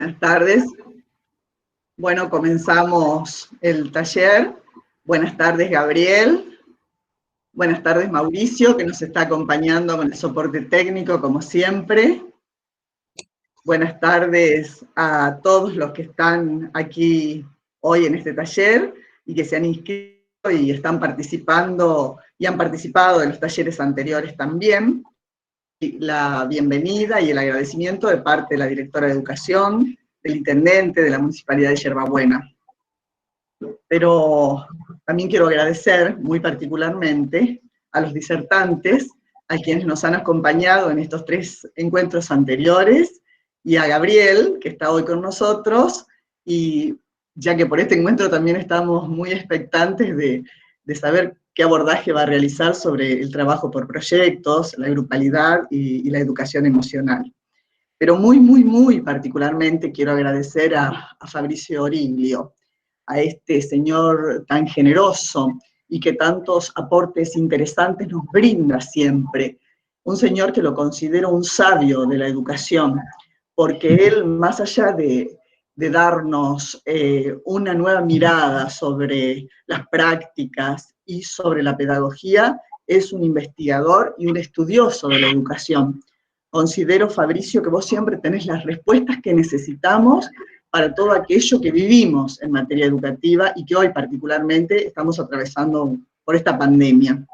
Buenas tardes. Bueno, comenzamos el taller. Buenas tardes, Gabriel. Buenas tardes, Mauricio, que nos está acompañando con el soporte técnico, como siempre. Buenas tardes a todos los que están aquí hoy en este taller y que se han inscrito y están participando y han participado de los talleres anteriores también. La bienvenida y el agradecimiento de parte de la directora de Educación, del intendente de la Municipalidad de Yerbabuena. Pero también quiero agradecer muy particularmente a los disertantes, a quienes nos han acompañado en estos 3 encuentros anteriores, y a Gabriel, que está hoy con nosotros, y ya que por este encuentro también estamos muy expectantes de saber qué abordaje va a realizar sobre el trabajo por proyectos, la grupalidad y la educación emocional. Pero muy particularmente quiero agradecer a Fabricio Oringlio, a este señor tan generoso y que tantos aportes interesantes nos brinda siempre. Un señor que lo considero un sabio de la educación, porque él, más allá de darnos una nueva mirada sobre las prácticas y sobre la pedagogía, es un investigador y un estudioso de la educación. Considero, Fabricio, que vos siempre tenés las respuestas que necesitamos para todo aquello que vivimos en materia educativa y que hoy particularmente estamos atravesando por esta pandemia.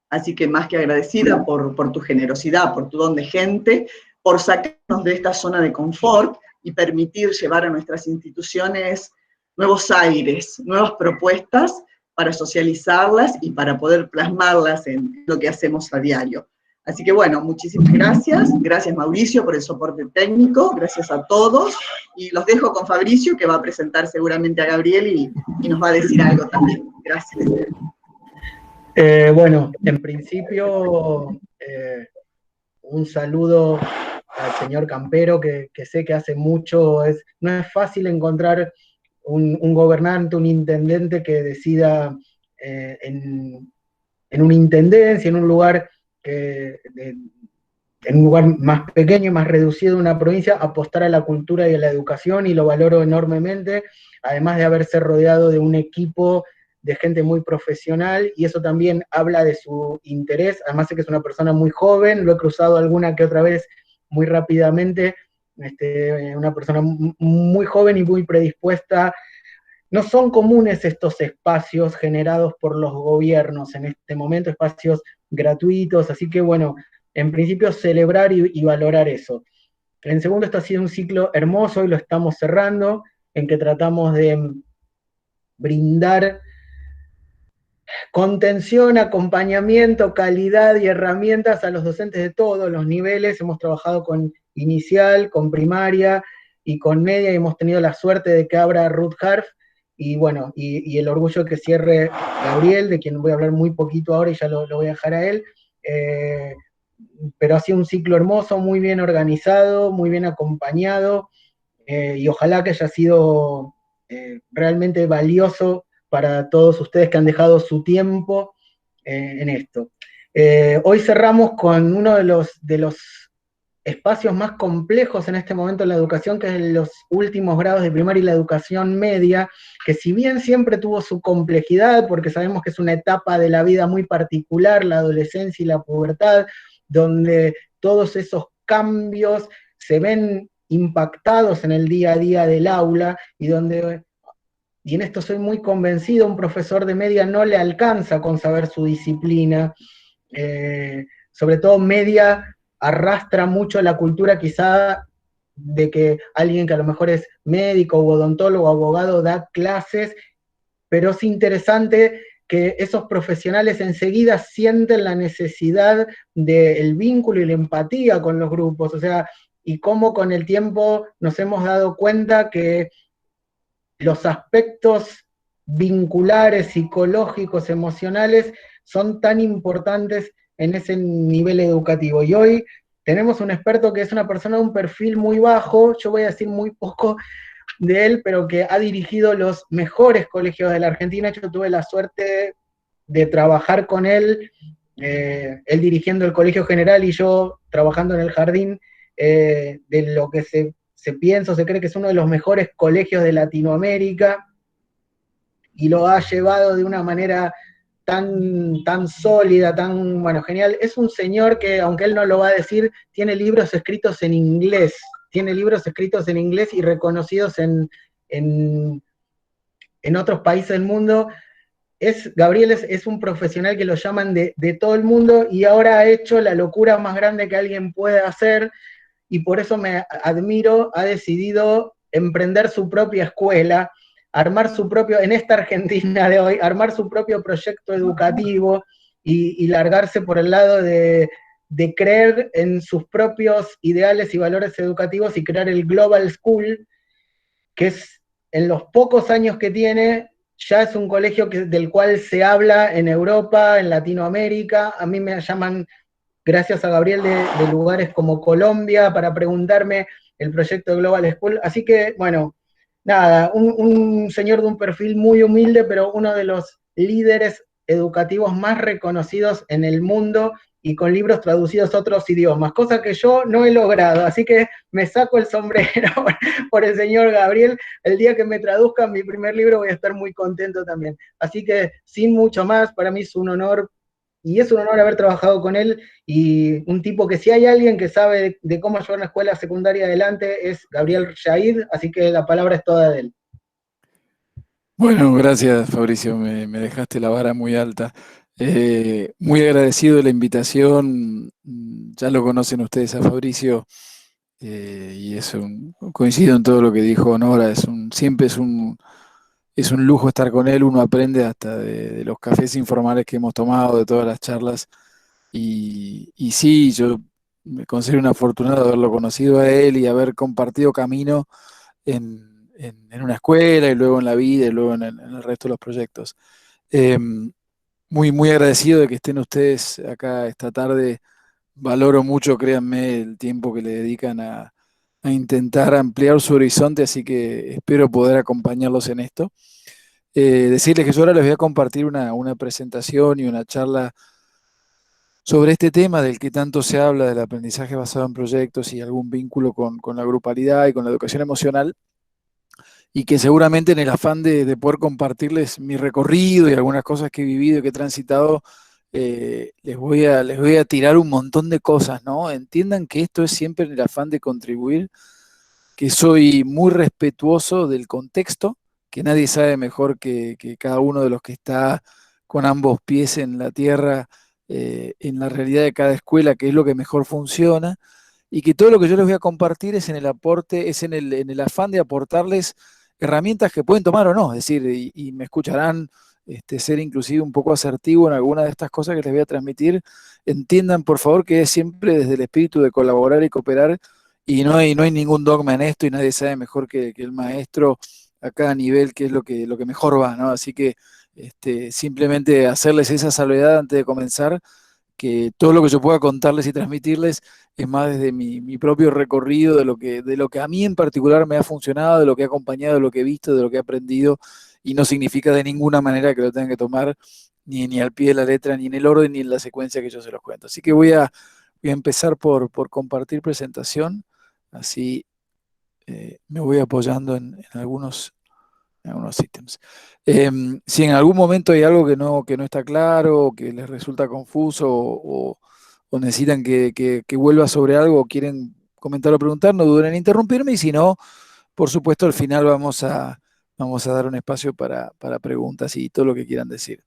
Así que más que agradecida por tu generosidad, por tu don de gente, por sacarnos de esta zona de confort y permitir llevar a nuestras instituciones nuevos aires, nuevas propuestas para socializarlas y para poder plasmarlas en lo que hacemos a diario. Así que bueno, muchísimas gracias. Gracias, Mauricio, por el soporte técnico. Gracias a todos. Y los dejo con Fabricio, que va a presentar seguramente a Gabriel y nos va a decir algo también. Gracias. Bueno, en principio, un saludo al señor Campero, que sé que hace mucho, no es fácil encontrar un gobernante, un intendente que decida en una intendencia, en un lugar más pequeño, más reducido de una provincia, apostar a la cultura y a la educación, y lo valoro enormemente, además de haberse rodeado de un equipo de gente muy profesional, y eso también habla de su interés. Además sé que es una persona muy joven, lo he cruzado alguna que otra vez muy rápidamente, una persona muy joven y muy predispuesta. No son comunes estos espacios generados por los gobiernos en este momento, espacios gratuitos, así que bueno, en principio celebrar y valorar eso. En segundo, esto ha sido un ciclo hermoso y lo estamos cerrando, en que tratamos de brindar contención, acompañamiento, calidad y herramientas a los docentes de todos los niveles. Hemos trabajado con inicial, con primaria y con media, y hemos tenido la suerte de que abra Ruth Harf, y bueno, y el orgullo que cierre Gabriel, de quien voy a hablar muy poquito ahora y ya lo voy a dejar a él. Pero ha sido un ciclo hermoso, muy bien organizado, muy bien acompañado, y ojalá que haya sido realmente valioso para todos ustedes que han dejado su tiempo en esto. Hoy cerramos con uno de los espacios más complejos en este momento en la educación, que es los últimos grados de primaria y la educación media, que si bien siempre tuvo su complejidad, porque sabemos que es una etapa de la vida muy particular, la adolescencia y la pubertad, donde todos esos cambios se ven impactados en el día a día del aula, y en esto soy muy convencido, un profesor de media no le alcanza con saber su disciplina, sobre todo media arrastra mucho la cultura quizá de que alguien que a lo mejor es médico o odontólogo o abogado da clases, pero es interesante que esos profesionales enseguida sienten la necesidad del vínculo y la empatía con los grupos, o sea, y cómo con el tiempo nos hemos dado cuenta que los aspectos vinculares, psicológicos, emocionales, son tan importantes en ese nivel educativo. Y hoy tenemos un experto que es una persona de un perfil muy bajo, yo voy a decir muy poco de él, pero que ha dirigido los mejores colegios de la Argentina. Yo tuve la suerte de trabajar con él, él dirigiendo el Colegio General y yo trabajando en el jardín, de lo que se se piensa o se cree que es uno de los mejores colegios de Latinoamérica, y lo ha llevado de una manera tan sólida, tan, bueno, genial. Es un señor que, aunque él no lo va a decir, tiene libros escritos en inglés, y reconocidos en otros países del mundo. Gabriel es un profesional que lo llaman de todo el mundo, y ahora ha hecho la locura más grande que alguien puede hacer, y por eso me admiro, ha decidido emprender su propia escuela, en esta Argentina de hoy, armar su propio proyecto educativo y largarse por el lado de creer en sus propios ideales y valores educativos y crear el Global School, que es, en los pocos años que tiene, ya es un colegio del cual se habla en Europa, en Latinoamérica. A mí me llaman, gracias a Gabriel, de lugares como Colombia para preguntarme el proyecto de Global School. Así que, bueno, nada, un señor de un perfil muy humilde, pero uno de los líderes educativos más reconocidos en el mundo, y con libros traducidos a otros idiomas, cosa que yo no he logrado. Así que me saco el sombrero por el señor Gabriel. El día que me traduzcan mi primer libro voy a estar muy contento también. Así que, sin mucho más, para mí es un honor, y es un honor haber trabajado con él, y un tipo que, si hay alguien que sabe de cómo llevar una escuela secundaria adelante, es Gabriel Yair, así que la palabra es toda de él. Bueno, gracias Fabricio, me dejaste la vara muy alta. Muy agradecido de la invitación. Ya lo conocen ustedes a Fabricio, y coincido en todo lo que dijo Nora. Siempre es un lujo estar con él. Uno aprende hasta de los cafés informales que hemos tomado, de todas las charlas. Y sí, yo me considero un afortunado de haberlo conocido a él y haber compartido camino en una escuela, y luego en la vida, y luego en el resto de los proyectos. Muy agradecido de que estén ustedes acá esta tarde. Valoro mucho, créanme, el tiempo que le dedican a intentar ampliar su horizonte, así que espero poder acompañarlos en esto. Decirles que yo ahora les voy a compartir una presentación y una charla sobre este tema del que tanto se habla, del aprendizaje basado en proyectos y algún vínculo con la grupalidad y con la educación emocional, y que seguramente, en el afán de poder compartirles mi recorrido y algunas cosas que he vivido y que he transitado, les voy a tirar un montón de cosas, ¿no? Entiendan que esto es siempre en el afán de contribuir, que soy muy respetuoso del contexto, que nadie sabe mejor que cada uno de los que está con ambos pies en la tierra, en la realidad de cada escuela, que es lo que mejor funciona, y que todo lo que yo les voy a compartir es en el aporte, es en el afán de aportarles herramientas que pueden tomar o no. Es decir, y me escucharán ser inclusive un poco asertivo en alguna de estas cosas que les voy a transmitir. Entiendan, por favor, que es siempre desde el espíritu de colaborar y cooperar, y no hay ningún dogma en esto, y nadie sabe mejor que el maestro a cada nivel qué es lo que mejor va, ¿no? Así que simplemente hacerles esa salvedad antes de comenzar, que todo lo que yo pueda contarles y transmitirles es más desde mi propio recorrido, de lo que a mí en particular me ha funcionado, de lo que he acompañado, de lo que he visto, de lo que he aprendido, y no significa de ninguna manera que lo tengan que tomar ni al pie de la letra, ni en el orden, ni en la secuencia que yo se los cuento. Así que voy a empezar por compartir presentación, así me voy apoyando en algunos ítems. Si en algún momento hay algo que no está claro, o que les resulta confuso, o necesitan que vuelva sobre algo, o quieren comentar o preguntar, no duden en interrumpirme, y si no, por supuesto, al final vamos a dar un espacio para preguntas y todo lo que quieran decir.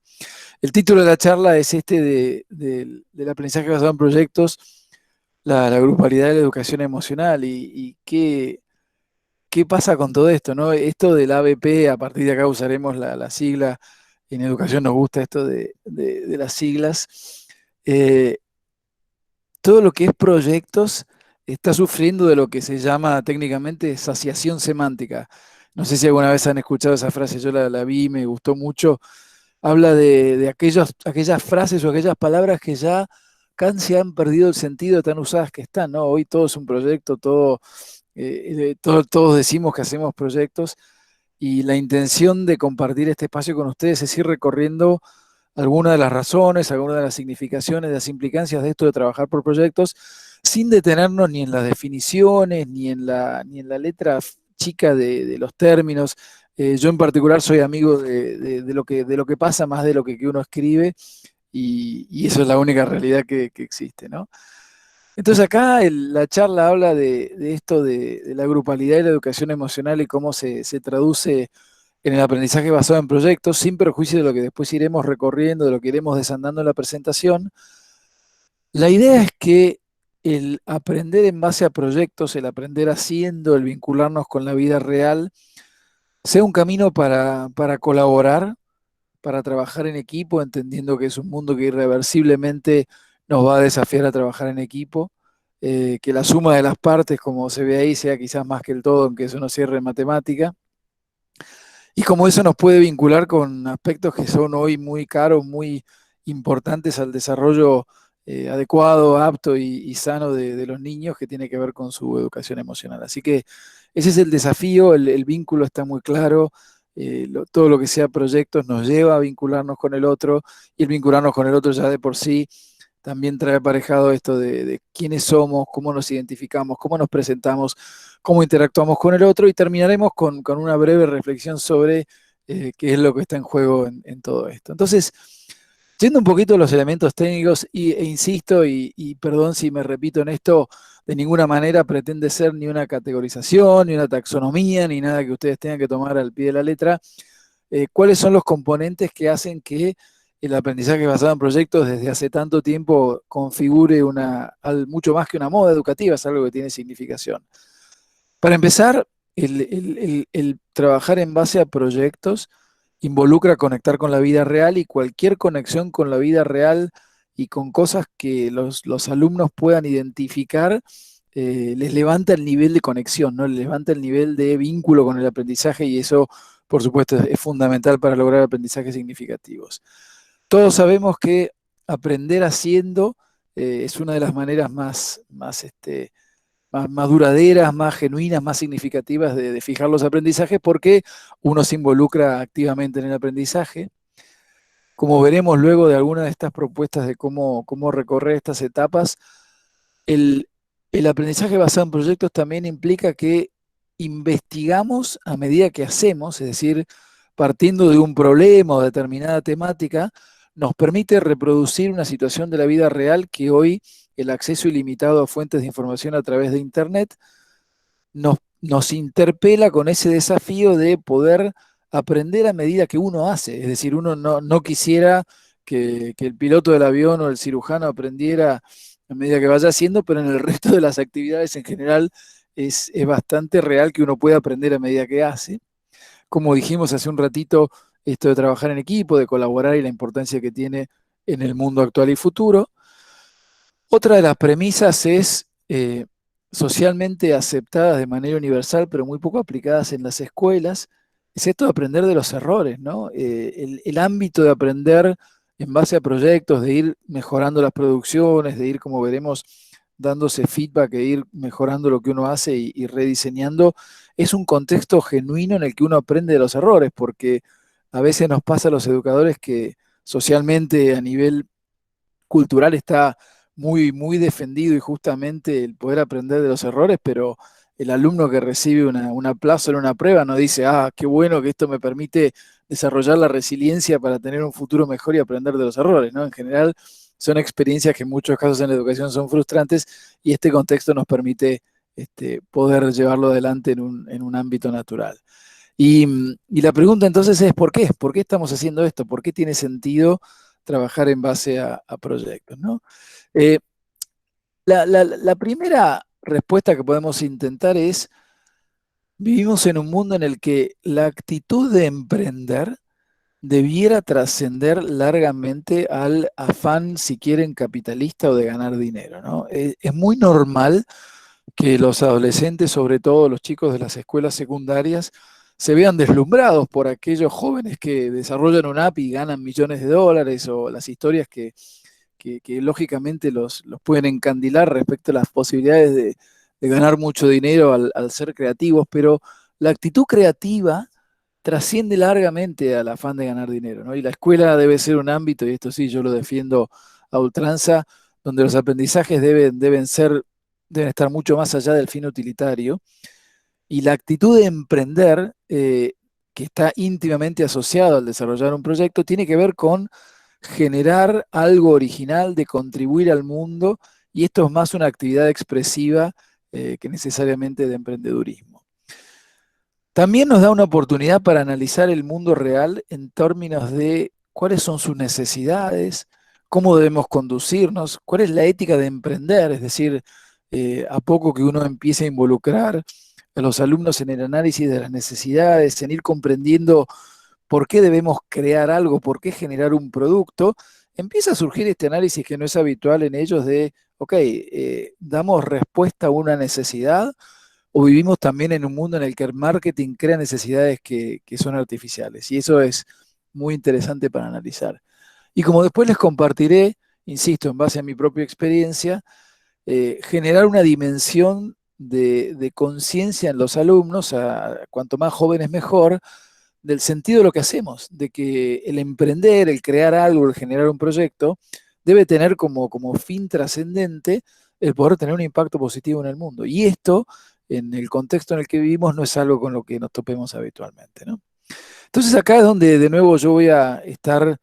El título de la charla es del aprendizaje basado en proyectos, la grupalidad de la educación emocional, y ¿qué pasa con todo esto, no? Esto del ABP, a partir de acá usaremos la sigla. En educación nos gusta esto de las siglas. Todo lo que es proyectos está sufriendo de lo que se llama técnicamente saciación semántica. No sé si alguna vez han escuchado esa frase, yo la vi y me gustó mucho. Habla de aquellas frases o aquellas palabras que ya casi han perdido el sentido de tan usadas que están, ¿no? Hoy todo es un proyecto, todos decimos que hacemos proyectos, y la intención de compartir este espacio con ustedes es ir recorriendo algunas de las razones, algunas de las significaciones, de las implicancias de esto de trabajar por proyectos, sin detenernos ni en las definiciones, ni en la letra chica de los términos. Yo en particular soy amigo de lo que pasa más de lo que uno escribe, y eso es la única realidad que existe, ¿no? Entonces acá la charla habla de esto de la grupalidad y la educación emocional y cómo se traduce en el aprendizaje basado en proyectos, sin perjuicio de lo que después iremos recorriendo, de lo que iremos desandando en la presentación. La idea es que el aprender en base a proyectos, el aprender haciendo, el vincularnos con la vida real, sea un camino para colaborar, para trabajar en equipo, entendiendo que es un mundo que irreversiblemente nos va a desafiar a trabajar en equipo, que la suma de las partes, como se ve ahí, sea quizás más que el todo, aunque eso no cierre en matemática, y como eso nos puede vincular con aspectos que son hoy muy caros, muy importantes al desarrollo adecuado, apto y sano de los niños, que tiene que ver con su educación emocional. Así que ese es el desafío, el vínculo está muy claro. Todo lo que sea proyectos nos lleva a vincularnos con el otro, y el vincularnos con el otro ya de por sí también trae aparejado esto de quiénes somos, cómo nos identificamos, cómo nos presentamos, cómo interactuamos con el otro, y terminaremos con una breve reflexión sobre qué es lo que está en juego en todo esto. Entonces, yendo un poquito a los elementos técnicos, e insisto, y perdón si me repito en esto, de ninguna manera pretende ser ni una categorización, ni una taxonomía, ni nada que ustedes tengan que tomar al pie de la letra. ¿Cuáles son los componentes que hacen que el aprendizaje basado en proyectos desde hace tanto tiempo configure mucho más que una moda educativa? Es algo que tiene significación. Para empezar, el trabajar en base a proyectos involucra conectar con la vida real, y cualquier conexión con la vida real y con cosas que los alumnos puedan identificar, les levanta el nivel de conexión, ¿no? Les levanta el nivel de vínculo con el aprendizaje, y eso, por supuesto, es fundamental para lograr aprendizajes significativos. Todos sabemos que aprender haciendo es una de las maneras más duraderas, más genuinas, más significativas de fijar los aprendizajes, porque uno se involucra activamente en el aprendizaje. Como veremos luego de alguna de estas propuestas de cómo recorrer estas etapas, el aprendizaje basado en proyectos también implica que investigamos a medida que hacemos, es decir, partiendo de un problema o determinada temática, nos permite reproducir una situación de la vida real que hoy el acceso ilimitado a fuentes de información a través de Internet nos interpela con ese desafío de poder aprender a medida que uno hace. Es decir, uno no quisiera que el piloto del avión o el cirujano aprendiera a medida que vaya haciendo, pero en el resto de las actividades en general es bastante real que uno pueda aprender a medida que hace. Como dijimos hace un ratito, esto de trabajar en equipo, de colaborar, y la importancia que tiene en el mundo actual y futuro. Otra de las premisas es socialmente aceptadas de manera universal, pero muy poco aplicadas en las escuelas, es esto de aprender de los errores, ¿no? El ámbito de aprender en base a proyectos, de ir mejorando las producciones, de ir, como veremos, dándose feedback, e ir mejorando lo que uno hace y rediseñando, es un contexto genuino en el que uno aprende de los errores, porque a veces nos pasa a los educadores que socialmente, a nivel cultural, está muy defendido y justamente el poder aprender de los errores, pero el alumno que recibe un aplauso en una prueba no dice, qué bueno que esto me permite desarrollar la resiliencia para tener un futuro mejor y aprender de los errores, ¿no? En general son experiencias que en muchos casos en la educación son frustrantes, y este contexto nos permite poder llevarlo adelante en un ámbito natural. Y la pregunta entonces es, ¿por qué? ¿Por qué estamos haciendo esto? ¿Por qué tiene sentido trabajar en base a proyectos, ¿no? La primera respuesta que podemos intentar es: vivimos en un mundo en el que la actitud de emprender debiera trascender largamente al afán, si quieren, capitalista o de ganar dinero, ¿no? Es muy normal que los adolescentes, sobre todo los chicos de las escuelas secundarias, se vean deslumbrados por aquellos jóvenes que desarrollan una app y ganan millones de dólares, o las historias que lógicamente los pueden encandilar respecto a las posibilidades de ganar mucho dinero al ser creativos, pero la actitud creativa trasciende largamente al afán de ganar dinero, ¿no? Y la escuela debe ser un ámbito, y esto sí yo lo defiendo a ultranza, donde los aprendizajes deben ser deben estar mucho más allá del fin utilitario, y la actitud de emprender, que está íntimamente asociado al desarrollar un proyecto, tiene que ver con generar algo original, de contribuir al mundo, y esto es más una actividad expresiva que necesariamente de emprendedurismo. También nos da una oportunidad para analizar el mundo real en términos de cuáles son sus necesidades, cómo debemos conducirnos, cuál es la ética de emprender, es decir, a poco que uno empiece a involucrar a los alumnos en el análisis de las necesidades, en ir comprendiendo por qué debemos crear algo, por qué generar un producto, empieza a surgir este análisis que no es habitual en ellos de, ok, damos respuesta a una necesidad o vivimos también en un mundo en el que el marketing crea necesidades que son artificiales. Y eso es muy interesante para analizar. Y como después les compartiré, insisto, en base a mi propia experiencia, generar una dimensión de conciencia en los alumnos, cuanto más jóvenes mejor, del sentido de lo que hacemos, de que el emprender, el crear algo, el generar un proyecto, debe tener como fin trascendente el poder tener un impacto positivo en el mundo. Y esto, en el contexto en el que vivimos, no es algo con lo que nos topemos habitualmente, ¿no? Entonces acá es donde de nuevo yo voy a estar,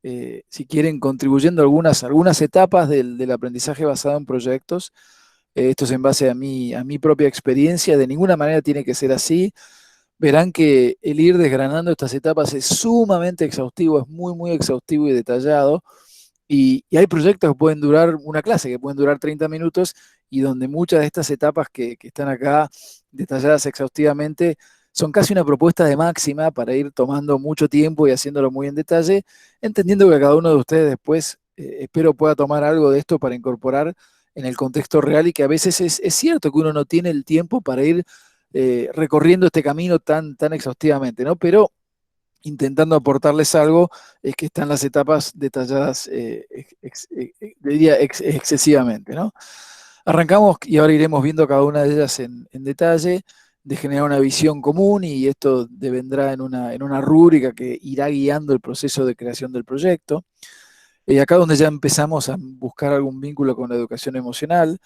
si quieren, contribuyendo algunas etapas del aprendizaje basado en proyectos. Esto es en base a mi propia experiencia, de ninguna manera tiene que ser así. Verán que el ir desgranando estas etapas es sumamente exhaustivo, es muy, muy exhaustivo y detallado. Y hay proyectos que pueden durar una clase, que pueden durar 30 minutos, y donde muchas de estas etapas que están acá detalladas exhaustivamente son casi una propuesta de máxima para ir tomando mucho tiempo y haciéndolo muy en detalle, entendiendo que cada uno de ustedes después, espero pueda tomar algo de esto para incorporar en el contexto real, y que a veces es cierto que uno no tiene el tiempo para ir recorriendo este camino tan exhaustivamente, ¿no? Pero intentando aportarles algo, es que están las etapas detalladas, diría, excesivamente, ¿no? Arrancamos y ahora iremos viendo cada una de ellas en detalle, de generar una visión común, y esto devendrá en una rúbrica que irá guiando el proceso de creación del proyecto. Acá donde ya empezamos a buscar algún vínculo con la educación emocional,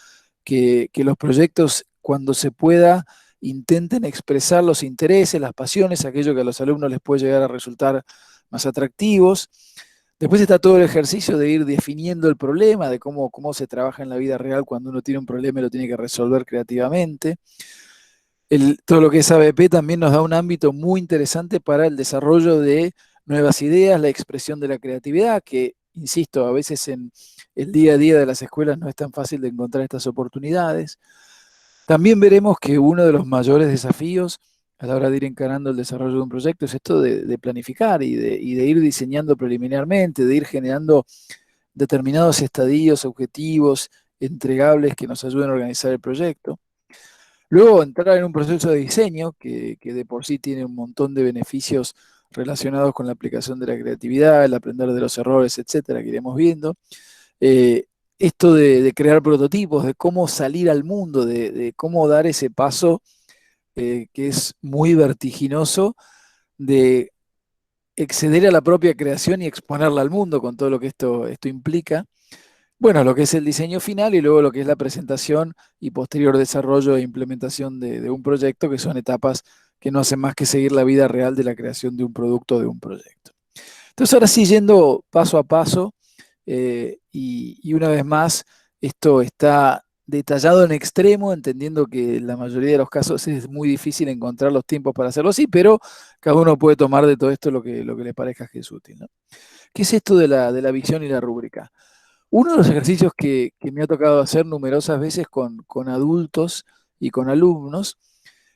que los proyectos, cuando se pueda, intenten expresar los intereses, las pasiones, aquello que a los alumnos les puede llegar a resultar más atractivos. Después está todo el ejercicio de ir definiendo el problema, de cómo se trabaja en la vida real cuando uno tiene un problema y lo tiene que resolver creativamente. Todo lo que es ABP también nos da un ámbito muy interesante para el desarrollo de nuevas ideas, la expresión de la creatividad, que, insisto, a veces en el día a día de las escuelas no es tan fácil de encontrar estas oportunidades. También veremos que uno de los mayores desafíos a la hora de ir encarando el desarrollo de un proyecto es esto de planificar y de ir diseñando preliminarmente, de ir generando determinados estadios, objetivos, entregables que nos ayuden a organizar el proyecto. Luego entrar en un proceso de diseño que de por sí tiene un montón de beneficios relacionados con la aplicación de la creatividad, el aprender de los errores, etcétera, que iremos viendo. Esto de crear prototipos, de cómo salir al mundo, de cómo dar ese paso que es muy vertiginoso, de exceder a la propia creación y exponerla al mundo con todo lo que esto implica. Bueno, lo que es el diseño final, y luego lo que es la presentación y posterior desarrollo e implementación de un proyecto, que son etapas que no hacen más que seguir la vida real de la creación de un producto o de un proyecto. Entonces, ahora sí, yendo paso a paso, y una vez más, esto está detallado en extremo, entendiendo que en la mayoría de los casos es muy difícil encontrar los tiempos para hacerlo así, pero cada uno puede tomar de todo esto lo que le parezca que es útil, ¿no? ¿Qué es esto de la visión y la rúbrica? Uno de los ejercicios que me ha tocado hacer numerosas veces con adultos y con alumnos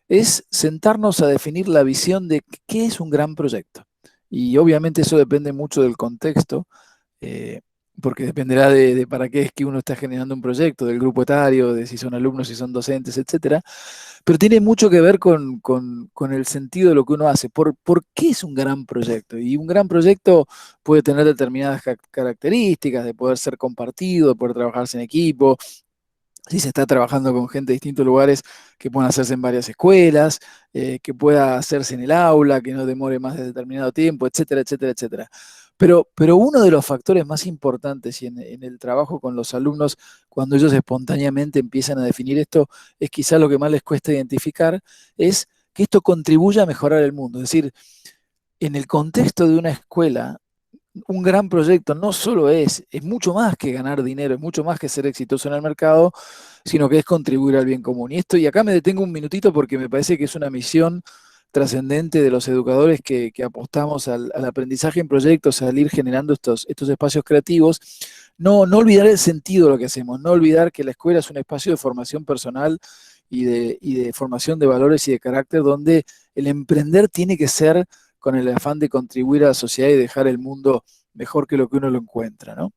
es sentarnos a definir la visión de qué es un gran proyecto. Y obviamente eso depende mucho del contexto, porque dependerá de para qué es que uno está generando un proyecto, del grupo etario, de si son alumnos, si son docentes, etcétera. Pero tiene mucho que ver con el sentido de lo que uno hace. ¿Por qué es un gran proyecto? Y un gran proyecto puede tener determinadas características, de poder ser compartido, de poder trabajarse en equipo, si se está trabajando con gente de distintos lugares, que puedan hacerse en varias escuelas, que pueda hacerse en el aula, que no demore más de determinado tiempo, etcétera, etcétera, etcétera. Pero uno de los factores más importantes y en el trabajo con los alumnos, cuando ellos espontáneamente empiezan a definir esto, es quizá lo que más les cuesta identificar, es que esto contribuya a mejorar el mundo. Es decir, en el contexto de una escuela, un gran proyecto no solo es mucho más que ganar dinero, es mucho más que ser exitoso en el mercado, sino que es contribuir al bien común. Y acá me detengo un minutito porque me parece que es una misión trascendente de los educadores que apostamos al aprendizaje en proyectos, al ir generando estos espacios creativos. No olvidar el sentido de lo que hacemos, no olvidar que la escuela es un espacio de formación personal y de formación de valores y de carácter, donde el emprender tiene que ser con el afán de contribuir a la sociedad y dejar el mundo mejor que lo que uno lo encuentra, ¿no?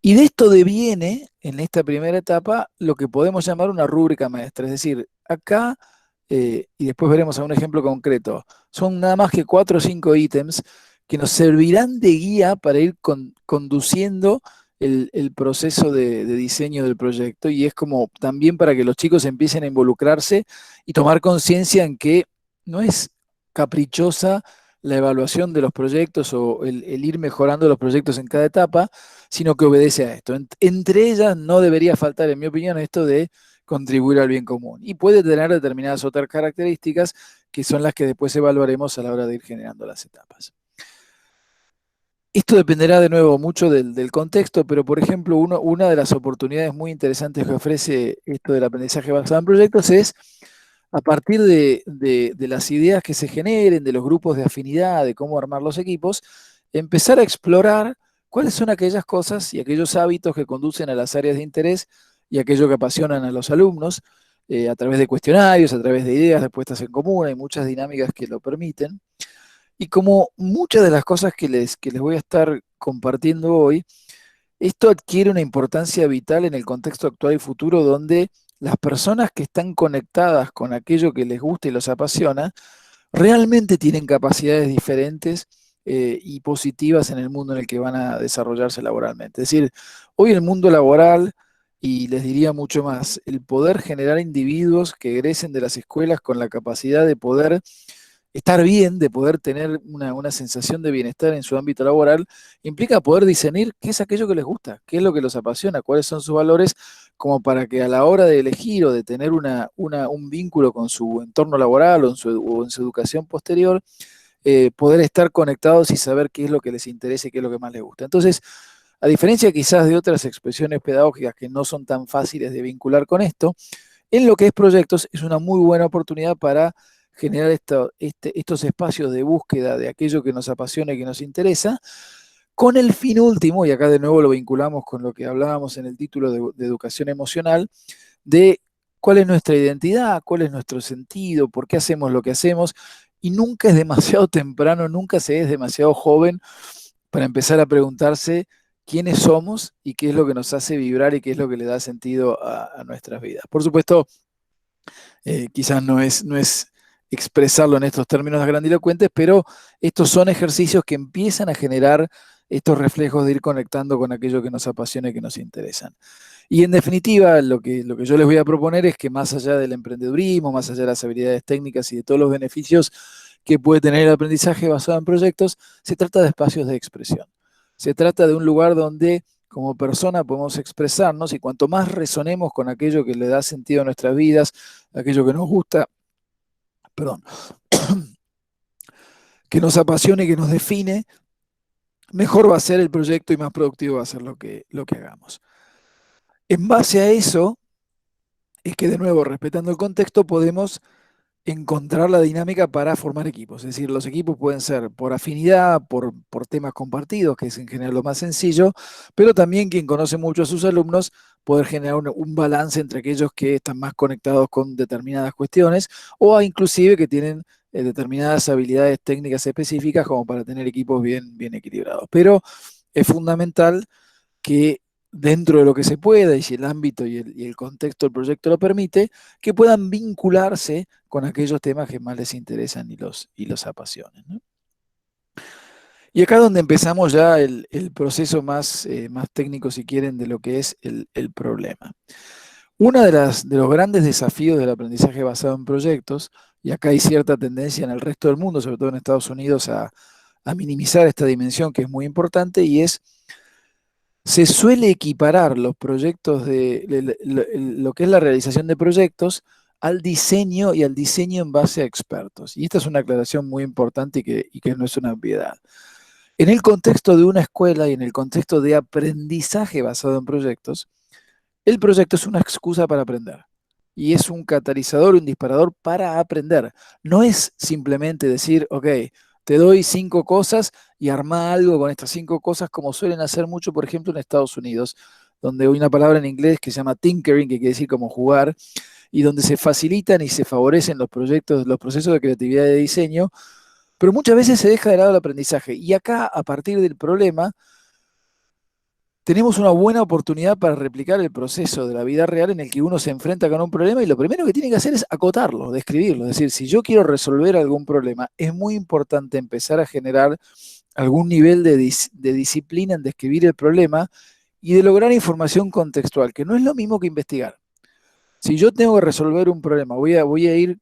Y de esto deviene, en esta primera etapa, lo que podemos llamar una rúbrica maestra. Es decir, acá, y después veremos un ejemplo concreto, son nada más que 4 o 5 ítems que nos servirán de guía para ir conduciendo el proceso de diseño del proyecto, y es como también para que los chicos empiecen a involucrarse y tomar conciencia en que no es caprichosa la evaluación de los proyectos o el ir mejorando los proyectos en cada etapa, sino que obedece a esto. Entre ellas no debería faltar, en mi opinión, esto de contribuir al bien común. Y puede tener determinadas otras características que son las que después evaluaremos a la hora de ir generando las etapas. Esto dependerá de nuevo mucho del contexto, pero por ejemplo, una de las oportunidades muy interesantes que ofrece esto del aprendizaje basado en proyectos es, a partir de las ideas que se generen, de los grupos de afinidad, de cómo armar los equipos, empezar a explorar cuáles son aquellas cosas y aquellos hábitos que conducen a las áreas de interés y aquello que apasionan a los alumnos, a través de cuestionarios, a través de ideas, de puestas en común. Hay muchas dinámicas que lo permiten. Y como muchas de las cosas que les voy a estar compartiendo hoy, esto adquiere una importancia vital en el contexto actual y futuro, donde las personas que están conectadas con aquello que les gusta y los apasiona, realmente tienen capacidades diferentes y positivas en el mundo en el que van a desarrollarse laboralmente. Es decir, hoy el mundo laboral, y les diría mucho más, el poder generar individuos que egresen de las escuelas con la capacidad de poder estar bien, de poder tener una sensación de bienestar en su ámbito laboral, implica poder discernir qué es aquello que les gusta, qué es lo que los apasiona, cuáles son sus valores, como para que a la hora de elegir o de tener un vínculo con su entorno laboral o en su educación posterior, poder estar conectados y saber qué es lo que les interesa y qué es lo que más les gusta. Entonces, a diferencia quizás de otras expresiones pedagógicas que no son tan fáciles de vincular con esto, en lo que es proyectos es una muy buena oportunidad para generar estos espacios de búsqueda de aquello que nos apasiona y que nos interesa, con el fin último, y acá de nuevo lo vinculamos con lo que hablábamos en el título de educación emocional, de cuál es nuestra identidad, cuál es nuestro sentido, por qué hacemos lo que hacemos, y nunca es demasiado temprano, nunca se es demasiado joven para empezar a preguntarse quiénes somos y qué es lo que nos hace vibrar y qué es lo que le da sentido a nuestras vidas. Por supuesto, quizás no es expresarlo en estos términos grandilocuentes, pero estos son ejercicios que empiezan a generar estos reflejos de ir conectando con aquello que nos apasiona y que nos interesan. Y en definitiva, lo que yo les voy a proponer es que más allá del emprendedurismo, más allá de las habilidades técnicas y de todos los beneficios que puede tener el aprendizaje basado en proyectos, se trata de espacios de expresión. Se trata de un lugar donde como persona podemos expresarnos, y cuanto más resonemos con aquello que le da sentido a nuestras vidas, aquello que nos gusta, perdón, que nos apasione y que nos define, mejor va a ser el proyecto y más productivo va a ser lo que hagamos. En base a eso, es que de nuevo, respetando el contexto, podemos encontrar la dinámica para formar equipos. Es decir, los equipos pueden ser por afinidad, por temas compartidos, que es en general lo más sencillo, pero también quien conoce mucho a sus alumnos, poder generar un balance entre aquellos que están más conectados con determinadas cuestiones o inclusive que tienen determinadas habilidades técnicas específicas como para tener equipos bien equilibrados. Pero es fundamental que dentro de lo que se pueda, y si el ámbito y el contexto del proyecto lo permite, que puedan vincularse con aquellos temas que más les interesan y los apasionen, ¿no? Y acá es donde empezamos ya el proceso más técnico, si quieren, de lo que es el problema. Uno de los grandes desafíos del aprendizaje basado en proyectos, y acá hay cierta tendencia en el resto del mundo, sobre todo en Estados Unidos, a a minimizar esta dimensión que es muy importante, y se suele equiparar los proyectos lo que es la realización de proyectos al diseño y al diseño en base a expertos. Y esta es una aclaración muy importante y que no es una obviedad. En el contexto de una escuela y en el contexto de aprendizaje basado en proyectos, el proyecto es una excusa para aprender. Y es un catalizador, un disparador para aprender. No es simplemente decir, ok, te doy 5 cosas y arma algo con estas 5 cosas, como suelen hacer mucho, por ejemplo, en Estados Unidos, donde hay una palabra en inglés que se llama tinkering, que quiere decir como jugar, y donde se facilitan y se favorecen los proyectos, los procesos de creatividad y de diseño, pero muchas veces se deja de lado el aprendizaje. Y acá, a partir del problema, tenemos una buena oportunidad para replicar el proceso de la vida real en el que uno se enfrenta con un problema y lo primero que tiene que hacer es acotarlo, describirlo. Es decir, si yo quiero resolver algún problema, es muy importante empezar a generar algún nivel de disciplina en describir el problema y de lograr información contextual, que no es lo mismo que investigar. Si yo tengo que resolver un problema, voy a ir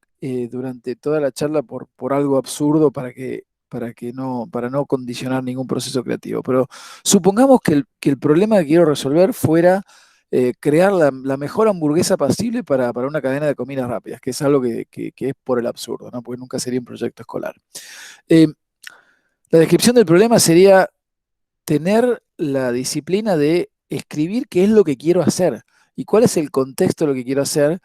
durante toda la charla por algo absurdo para no condicionar ningún proceso creativo. Pero supongamos que el problema que quiero resolver fuera crear la mejor hamburguesa posible para una cadena de comidas rápidas, que es algo que es por el absurdo, ¿no? Porque nunca sería un proyecto escolar. La descripción del problema sería tener la disciplina de escribir qué es lo que quiero hacer y cuál es el contexto de lo que quiero hacer.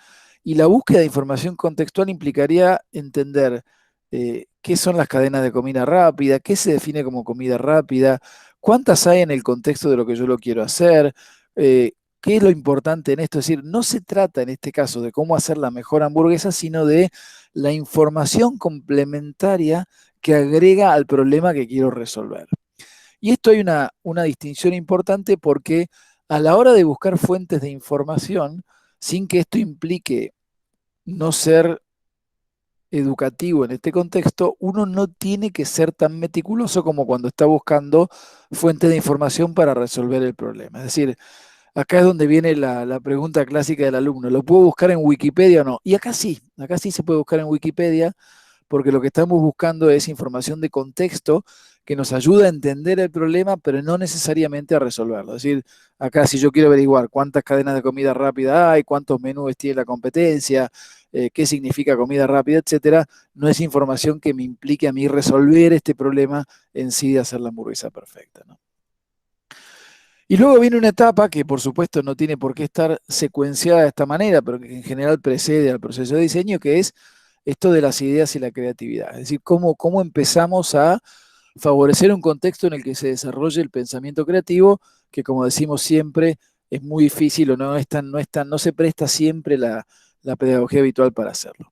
Y la búsqueda de información contextual implicaría entender qué son las cadenas de comida rápida, qué se define como comida rápida, cuántas hay en el contexto de lo que yo lo quiero hacer, qué es lo importante en esto. Es decir, no se trata en este caso de cómo hacer la mejor hamburguesa, sino de la información complementaria que agrega al problema que quiero resolver. Y esto hay una distinción importante porque a la hora de buscar fuentes de información, sin que esto implique no ser educativo en este contexto, uno no tiene que ser tan meticuloso como cuando está buscando fuentes de información para resolver el problema. Es decir, acá es donde viene la pregunta clásica del alumno, ¿lo puedo buscar en Wikipedia o no? Y acá sí se puede buscar en Wikipedia, porque lo que estamos buscando es información de contexto que nos ayuda a entender el problema, pero no necesariamente a resolverlo. Es decir, acá si yo quiero averiguar cuántas cadenas de comida rápida hay, cuántos menús tiene la competencia, qué significa comida rápida, etcétera, no es información que me implique a mí resolver este problema en sí de hacer la hamburguesa perfecta, ¿no? Y luego viene una etapa que por supuesto no tiene por qué estar secuenciada de esta manera, pero que en general precede al proceso de diseño, que es esto de las ideas y la creatividad. Es decir, cómo empezamos a favorecer un contexto en el que se desarrolle el pensamiento creativo, que como decimos siempre, es muy difícil o no se presta siempre la pedagogía habitual para hacerlo.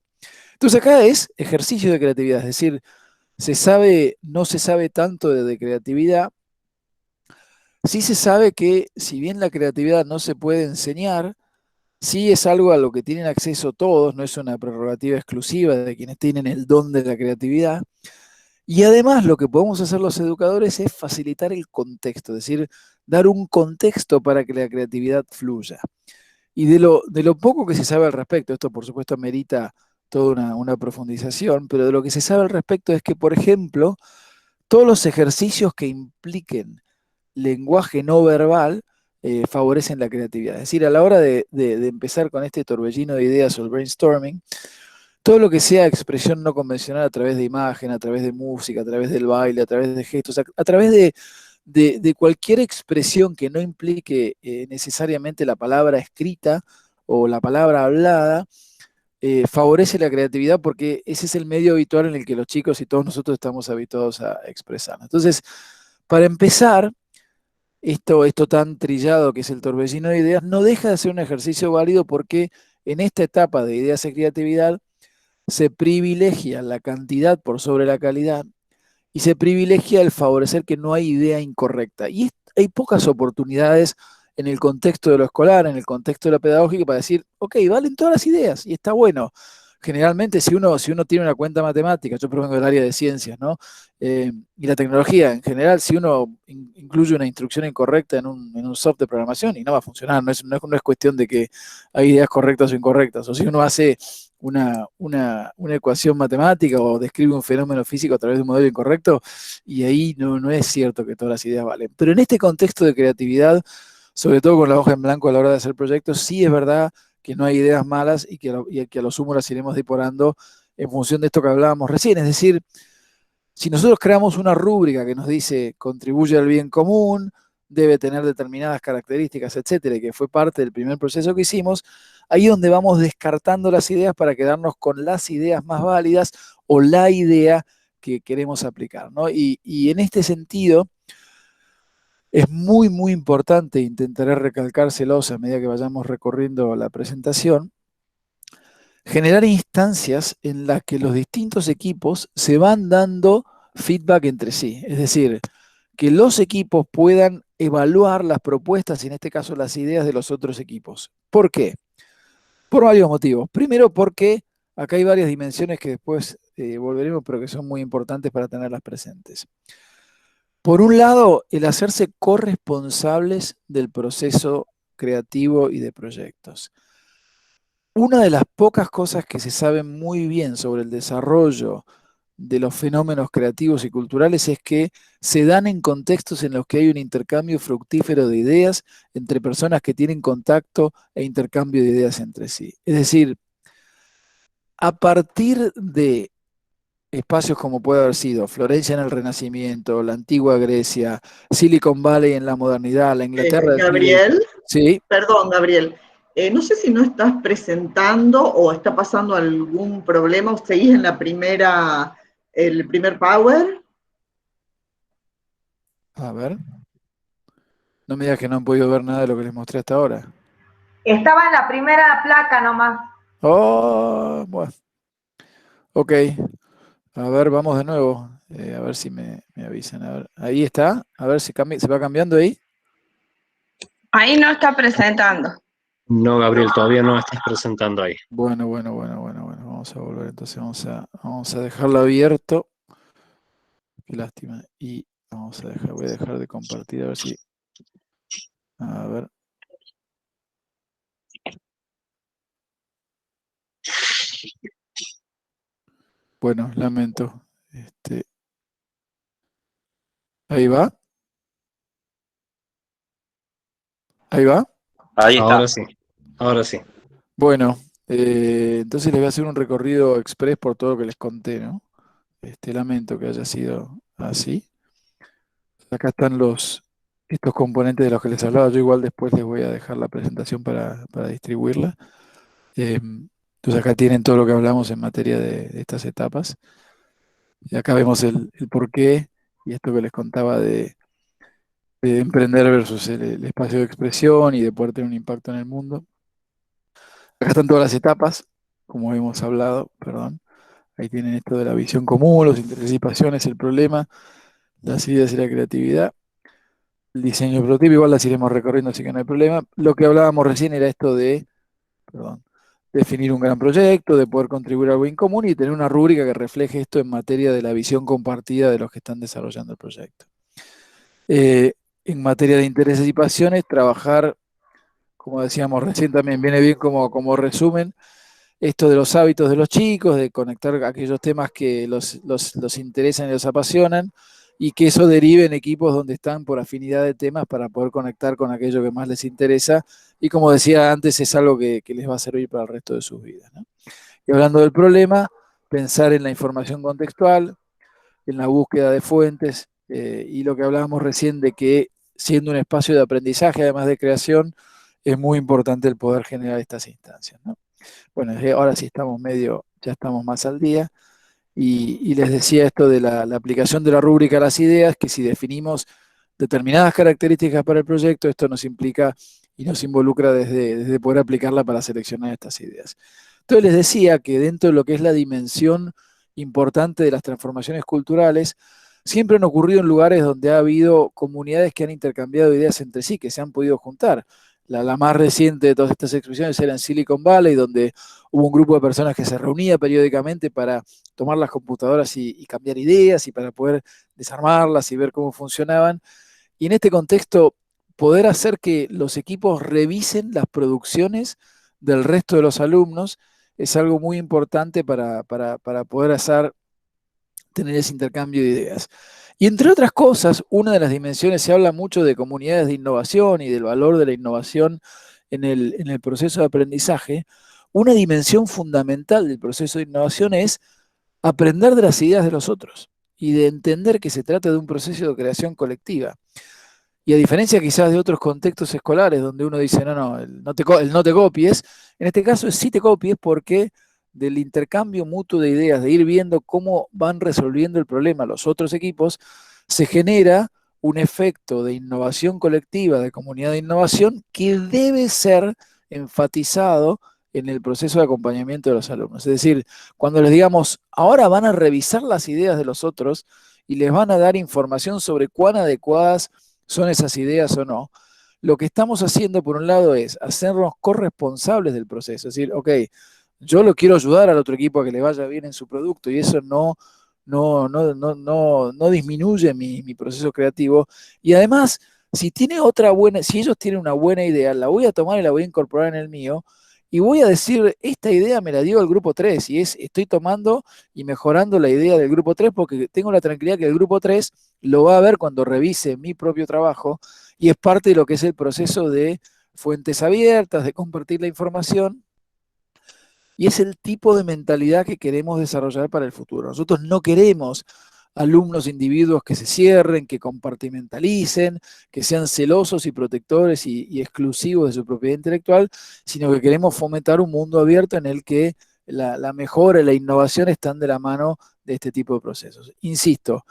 Entonces acá es ejercicio de creatividad, es decir, no se sabe tanto de creatividad. Sí se sabe que si bien la creatividad no se puede enseñar, sí es algo a lo que tienen acceso todos, no es una prerrogativa exclusiva de quienes tienen el don de la creatividad. Y además lo que podemos hacer los educadores es facilitar el contexto, es decir, dar un contexto para que la creatividad fluya. Y de lo poco que se sabe al respecto, esto por supuesto amerita toda una profundización, pero de lo que se sabe al respecto es que, por ejemplo, todos los ejercicios que impliquen lenguaje no verbal favorecen la creatividad. Es decir, a la hora de empezar con este torbellino de ideas o el brainstorming, todo lo que sea expresión no convencional a través de imagen, a través de música, a través del baile, a través de gestos, a través de cualquier expresión que no implique necesariamente la palabra escrita o la palabra hablada, favorece la creatividad porque ese es el medio habitual en el que los chicos y todos nosotros estamos habituados a expresar. Entonces, para empezar, esto tan trillado que es el torbellino de ideas, no deja de ser un ejercicio válido porque en esta etapa de ideas y creatividad se privilegia la cantidad por sobre la calidad y se privilegia el favorecer que no hay idea incorrecta. Y hay pocas oportunidades en el contexto de lo escolar, en el contexto de la pedagógica, para decir, ok, valen todas las ideas y está bueno. Generalmente, si uno tiene una cuenta matemática, yo provengo del área de ciencias, ¿no? Y la tecnología, en general, si uno incluye una instrucción incorrecta en un software de programación, y no va a funcionar, no es cuestión de que hay ideas correctas o incorrectas, o si uno hace una ecuación matemática o describe un fenómeno físico a través de un modelo incorrecto, y ahí no es cierto que todas las ideas valen. Pero en este contexto de creatividad, sobre todo con la hoja en blanco a la hora de hacer proyectos, sí es verdad que no hay ideas malas y que a lo sumo las iremos depurando en función de esto que hablábamos recién. Es decir, si nosotros creamos una rúbrica que nos dice contribuye al bien común, debe tener determinadas características, etcétera, y que fue parte del primer proceso que hicimos, ahí es donde vamos descartando las ideas para quedarnos con las ideas más válidas o la idea que queremos aplicar, ¿no? Y en este sentido, es muy, muy importante, intentaré recalcárselos a medida que vayamos recorriendo la presentación, generar instancias en las que los distintos equipos se van dando feedback entre sí. Es decir, que los equipos puedan evaluar las propuestas y en este caso las ideas de los otros equipos. ¿Por qué? Por varios motivos. Primero porque acá hay varias dimensiones que después volveremos, pero que son muy importantes para tenerlas presentes. Por un lado, el hacerse corresponsables del proceso creativo y de proyectos. Una de las pocas cosas que se saben muy bien sobre el desarrollo de los fenómenos creativos y culturales es que se dan en contextos en los que hay un intercambio fructífero de ideas entre personas que tienen contacto e intercambio de ideas entre sí. Es decir, a partir de espacios como puede haber sido Florencia en el Renacimiento, la antigua Grecia, Silicon Valley en la modernidad, la Inglaterra del siglo Gabriel, XIX. Sí. perdón, Gabriel, no sé si no estás presentando o está pasando algún problema. ¿Seguís en el primer Power? A ver. No me digas que no han podido ver nada de lo que les mostré hasta ahora. Estaba en la primera placa nomás. Oh, bueno. Ok. A ver, vamos de nuevo. A ver si me avisan. A ver. Ahí está. A ver si se va cambiando ahí. Ahí no está presentando. No, Gabriel, todavía no estás presentando ahí. Bueno. Vamos a volver. Entonces vamos a dejarlo abierto. Qué lástima. Y voy a dejar de compartir a ver si. A ver. Bueno, lamento. Ahí va. Ahí va. Ahí está. Ahora sí. Bueno, entonces les voy a hacer un recorrido express por todo lo que les conté, ¿no? Lamento que haya sido así. Acá están estos componentes de los que les hablaba. Yo igual después les voy a dejar la presentación para distribuirla. Entonces acá tienen todo lo que hablamos en materia de estas etapas. Y acá vemos el porqué y esto que les contaba de emprender versus el espacio de expresión y de poder tener un impacto en el mundo. Acá están todas las etapas, como hemos hablado, perdón. Ahí tienen esto de la visión común, los intereses y pasiones, el problema, las ideas y la creatividad. El diseño del prototipo, igual las iremos recorriendo, así que no hay problema. Lo que hablábamos recién era esto de, definir un gran proyecto, de poder contribuir a algo en común y tener una rúbrica que refleje esto en materia de la visión compartida de los que están desarrollando el proyecto. En materia de intereses y pasiones, trabajar, como decíamos recién también, viene bien como resumen, esto de los hábitos de los chicos, de conectar aquellos temas que los interesan y los apasionan, y que eso derive en equipos donde están por afinidad de temas para poder conectar con aquello que más les interesa, y como decía antes, es algo que les va a servir para el resto de sus vidas, ¿no? Y hablando del problema, pensar en la información contextual, en la búsqueda de fuentes, y lo que hablábamos recién de que siendo un espacio de aprendizaje, además de creación, es muy importante el poder generar estas instancias, ¿no? Bueno, ahora sí ya estamos más al día, y les decía esto de la aplicación de la rúbrica a las ideas, que si definimos determinadas características para el proyecto, esto nos implica y nos involucra desde poder aplicarla para seleccionar estas ideas. Entonces les decía que dentro de lo que es la dimensión importante de las transformaciones culturales, siempre han ocurrido en lugares donde ha habido comunidades que han intercambiado ideas entre sí, que se han podido juntar. La más reciente de todas estas expresiones era en Silicon Valley, donde hubo un grupo de personas que se reunía periódicamente para tomar las computadoras y cambiar ideas y para poder desarmarlas y ver cómo funcionaban. Y en este contexto, poder hacer que los equipos revisen las producciones del resto de los alumnos es algo muy importante para poder tener ese intercambio de ideas. Y entre otras cosas, una de las dimensiones, se habla mucho de comunidades de innovación y del valor de la innovación en el proceso de aprendizaje. Una dimensión fundamental del proceso de innovación es aprender de las ideas de los otros y de entender que se trata de un proceso de creación colectiva. Y a diferencia quizás de otros contextos escolares donde uno dice, no, el no te copies, en este caso es sí te copies, porque del intercambio mutuo de ideas, de ir viendo cómo van resolviendo el problema los otros equipos, se genera un efecto de innovación colectiva, de comunidad de innovación, que debe ser enfatizado en el proceso de acompañamiento de los alumnos. Es decir, cuando les digamos, ahora van a revisar las ideas de los otros y les van a dar información sobre cuán adecuadas son esas ideas o no, lo que estamos haciendo por un lado es hacernos corresponsables del proceso, es decir, ok, yo lo quiero ayudar al otro equipo a que le vaya bien en su producto y eso no disminuye mi proceso creativo. Y además, si ellos tienen una buena idea, la voy a tomar y la voy a incorporar en el mío y voy a decir, esta idea me la dio el grupo 3 y estoy tomando y mejorando la idea del grupo 3 porque tengo la tranquilidad que el grupo 3 lo va a ver cuando revise mi propio trabajo y es parte de lo que es el proceso de fuentes abiertas, de compartir la información. Y es el tipo de mentalidad que queremos desarrollar para el futuro. Nosotros no queremos alumnos, individuos que se cierren, que compartimentalicen, que sean celosos y protectores y exclusivos de su propiedad intelectual, sino que queremos fomentar un mundo abierto en el que la mejora y la innovación están de la mano de este tipo de procesos. Insisto,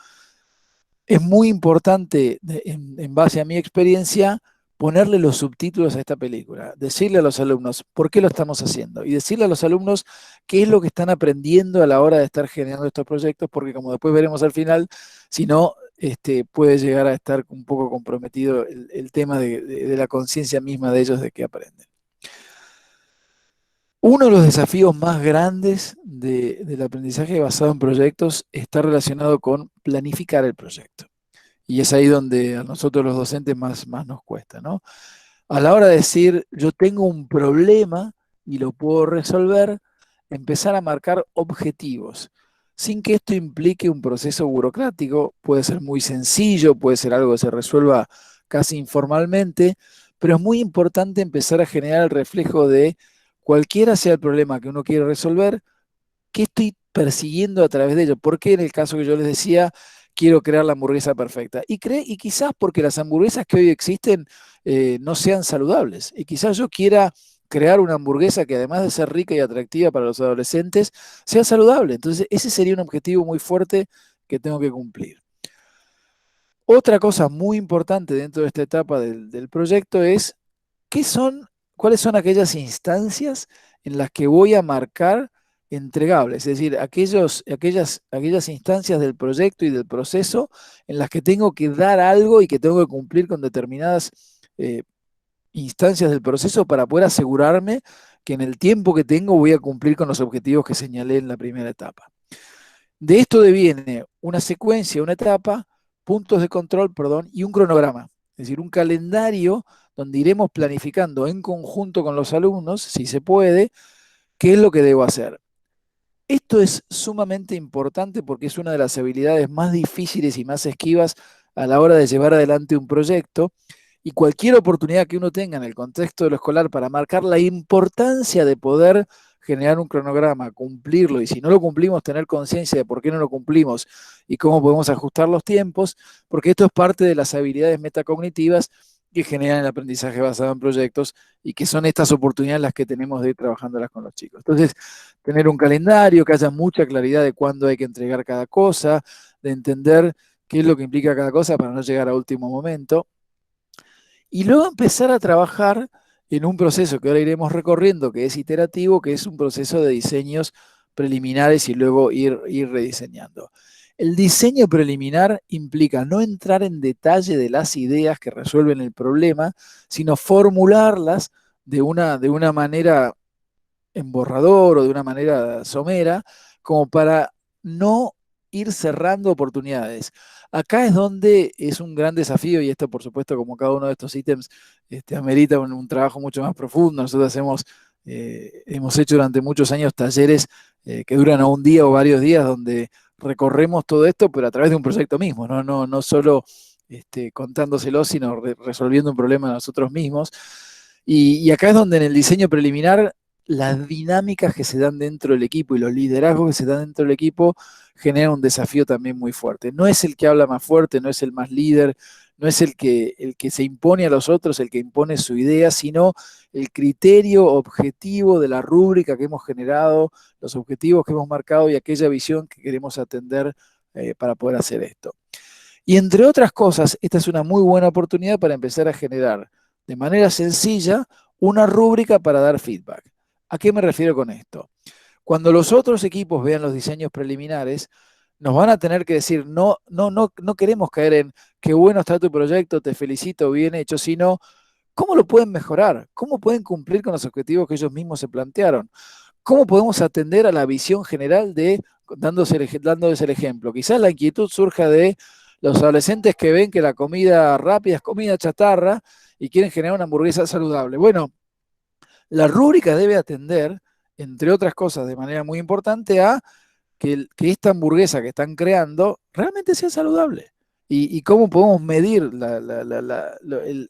es muy importante, en base a mi experiencia, ponerle los subtítulos a esta película, decirle a los alumnos por qué lo estamos haciendo y decirle a los alumnos qué es lo que están aprendiendo a la hora de estar generando estos proyectos, porque como después veremos al final, si no, puede llegar a estar un poco comprometido el tema de la conciencia misma de ellos de qué aprenden. Uno de los desafíos más grandes del aprendizaje basado en proyectos está relacionado con planificar el proyecto. Y es ahí donde a nosotros los docentes más nos cuesta, ¿no? A la hora de decir, yo tengo un problema y lo puedo resolver, empezar a marcar objetivos, sin que esto implique un proceso burocrático. Puede ser muy sencillo, puede ser algo que se resuelva casi informalmente, pero es muy importante empezar a generar el reflejo de cualquiera sea el problema que uno quiere resolver, ¿qué estoy persiguiendo a través de ello? ¿Por qué en el caso que yo les decía, quiero crear la hamburguesa perfecta? Y quizás porque las hamburguesas que hoy existen no sean saludables. Y quizás yo quiera crear una hamburguesa que además de ser rica y atractiva para los adolescentes, sea saludable. Entonces ese sería un objetivo muy fuerte que tengo que cumplir. Otra cosa muy importante dentro de esta etapa del proyecto es cuáles son aquellas instancias en las que voy a marcar entregables, es decir, aquellas instancias del proyecto y del proceso en las que tengo que dar algo y que tengo que cumplir con determinadas instancias del proceso para poder asegurarme que en el tiempo que tengo voy a cumplir con los objetivos que señalé en la primera etapa. De esto deviene una secuencia, una etapa, puntos de control, y un cronograma, es decir, un calendario donde iremos planificando en conjunto con los alumnos, si se puede, qué es lo que debo hacer. Esto es sumamente importante porque es una de las habilidades más difíciles y más esquivas a la hora de llevar adelante un proyecto, y cualquier oportunidad que uno tenga en el contexto de lo escolar para marcar la importancia de poder generar un cronograma, cumplirlo, y si no lo cumplimos, tener conciencia de por qué no lo cumplimos y cómo podemos ajustar los tiempos, porque esto es parte de las habilidades metacognitivas que generan el aprendizaje basado en proyectos y que son estas oportunidades las que tenemos de ir trabajándolas con los chicos. Entonces, tener un calendario, que haya mucha claridad de cuándo hay que entregar cada cosa, de entender qué es lo que implica cada cosa para no llegar a último momento. Y luego empezar a trabajar en un proceso que ahora iremos recorriendo, que es iterativo, que es un proceso de diseños preliminares y luego ir rediseñando. El diseño preliminar implica no entrar en detalle de las ideas que resuelven el problema, sino formularlas de una manera en borrador o de una manera somera, como para no ir cerrando oportunidades. Acá es donde es un gran desafío, y esto por supuesto como cada uno de estos ítems amerita un trabajo mucho más profundo. Nosotros hacemos hemos hecho durante muchos años talleres que duran un día o varios días donde recorremos todo esto, pero a través de un proyecto mismo, no solo contándoselo, sino resolviendo un problema nosotros mismos. Y acá es donde en el diseño preliminar las dinámicas que se dan dentro del equipo y los liderazgos que se dan dentro del equipo generan un desafío también muy fuerte. No es el que habla más fuerte, no es el más líder, no es el que se impone a los otros, el que impone su idea, sino el criterio objetivo de la rúbrica que hemos generado, los objetivos que hemos marcado y aquella visión que queremos atender para poder hacer esto. Y entre otras cosas, esta es una muy buena oportunidad para empezar a generar de manera sencilla una rúbrica para dar feedback. ¿A qué me refiero con esto? Cuando los otros equipos vean los diseños preliminares, nos van a tener que decir, no queremos caer en qué bueno está tu proyecto, te felicito, bien hecho, sino cómo lo pueden mejorar, cómo pueden cumplir con los objetivos que ellos mismos se plantearon, cómo podemos atender a la visión general dándoles el ejemplo. Quizás la inquietud surja de los adolescentes que ven que la comida rápida es comida chatarra y quieren generar una hamburguesa saludable. Bueno, la rúbrica debe atender, entre otras cosas, de manera muy importante, a que esta hamburguesa que están creando realmente sea saludable. Y cómo podemos medir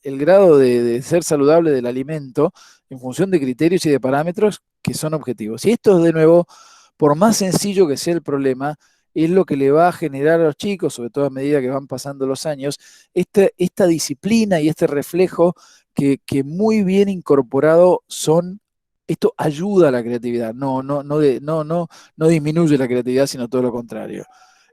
el grado de ser saludable del alimento en función de criterios y de parámetros que son objetivos. Y esto, de nuevo, por más sencillo que sea el problema, es lo que le va a generar a los chicos, sobre todo a medida que van pasando los años, esta disciplina y este reflejo que muy bien incorporado son. Esto ayuda a la creatividad, no disminuye la creatividad, sino todo lo contrario.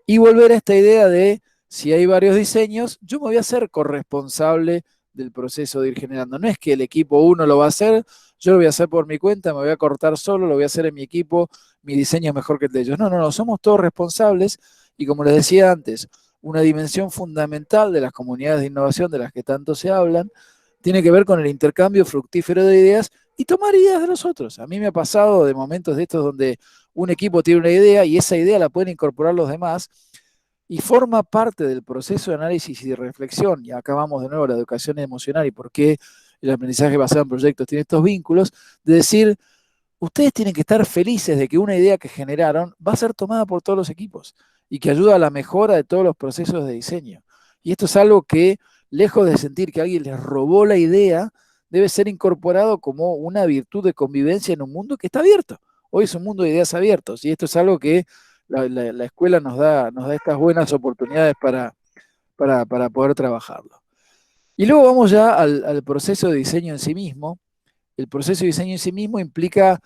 Y volver a esta idea de, si hay varios diseños, yo me voy a hacer corresponsable del proceso de ir generando. No es que el equipo 1 lo va a hacer, yo lo voy a hacer por mi cuenta, me voy a cortar solo, lo voy a hacer en mi equipo, mi diseño es mejor que el de ellos. No, somos todos responsables y como les decía antes, una dimensión fundamental de las comunidades de innovación de las que tanto se hablan, tiene que ver con el intercambio fructífero de ideas y tomar ideas de los otros. A mí me ha pasado de momentos de estos donde un equipo tiene una idea y esa idea la pueden incorporar los demás y forma parte del proceso de análisis y de reflexión. Y acá vamos de nuevo a la educación emocional y por qué el aprendizaje basado en proyectos tiene estos vínculos, de decir, ustedes tienen que estar felices de que una idea que generaron va a ser tomada por todos los equipos y que ayuda a la mejora de todos los procesos de diseño. Y esto es algo que, lejos de sentir que alguien les robó la idea, debe ser incorporado como una virtud de convivencia en un mundo que está abierto. Hoy es un mundo de ideas abiertos y esto es algo que la escuela nos da estas buenas oportunidades para poder trabajarlo. Y luego vamos ya al proceso de diseño en sí mismo. El proceso de diseño en sí mismo implica,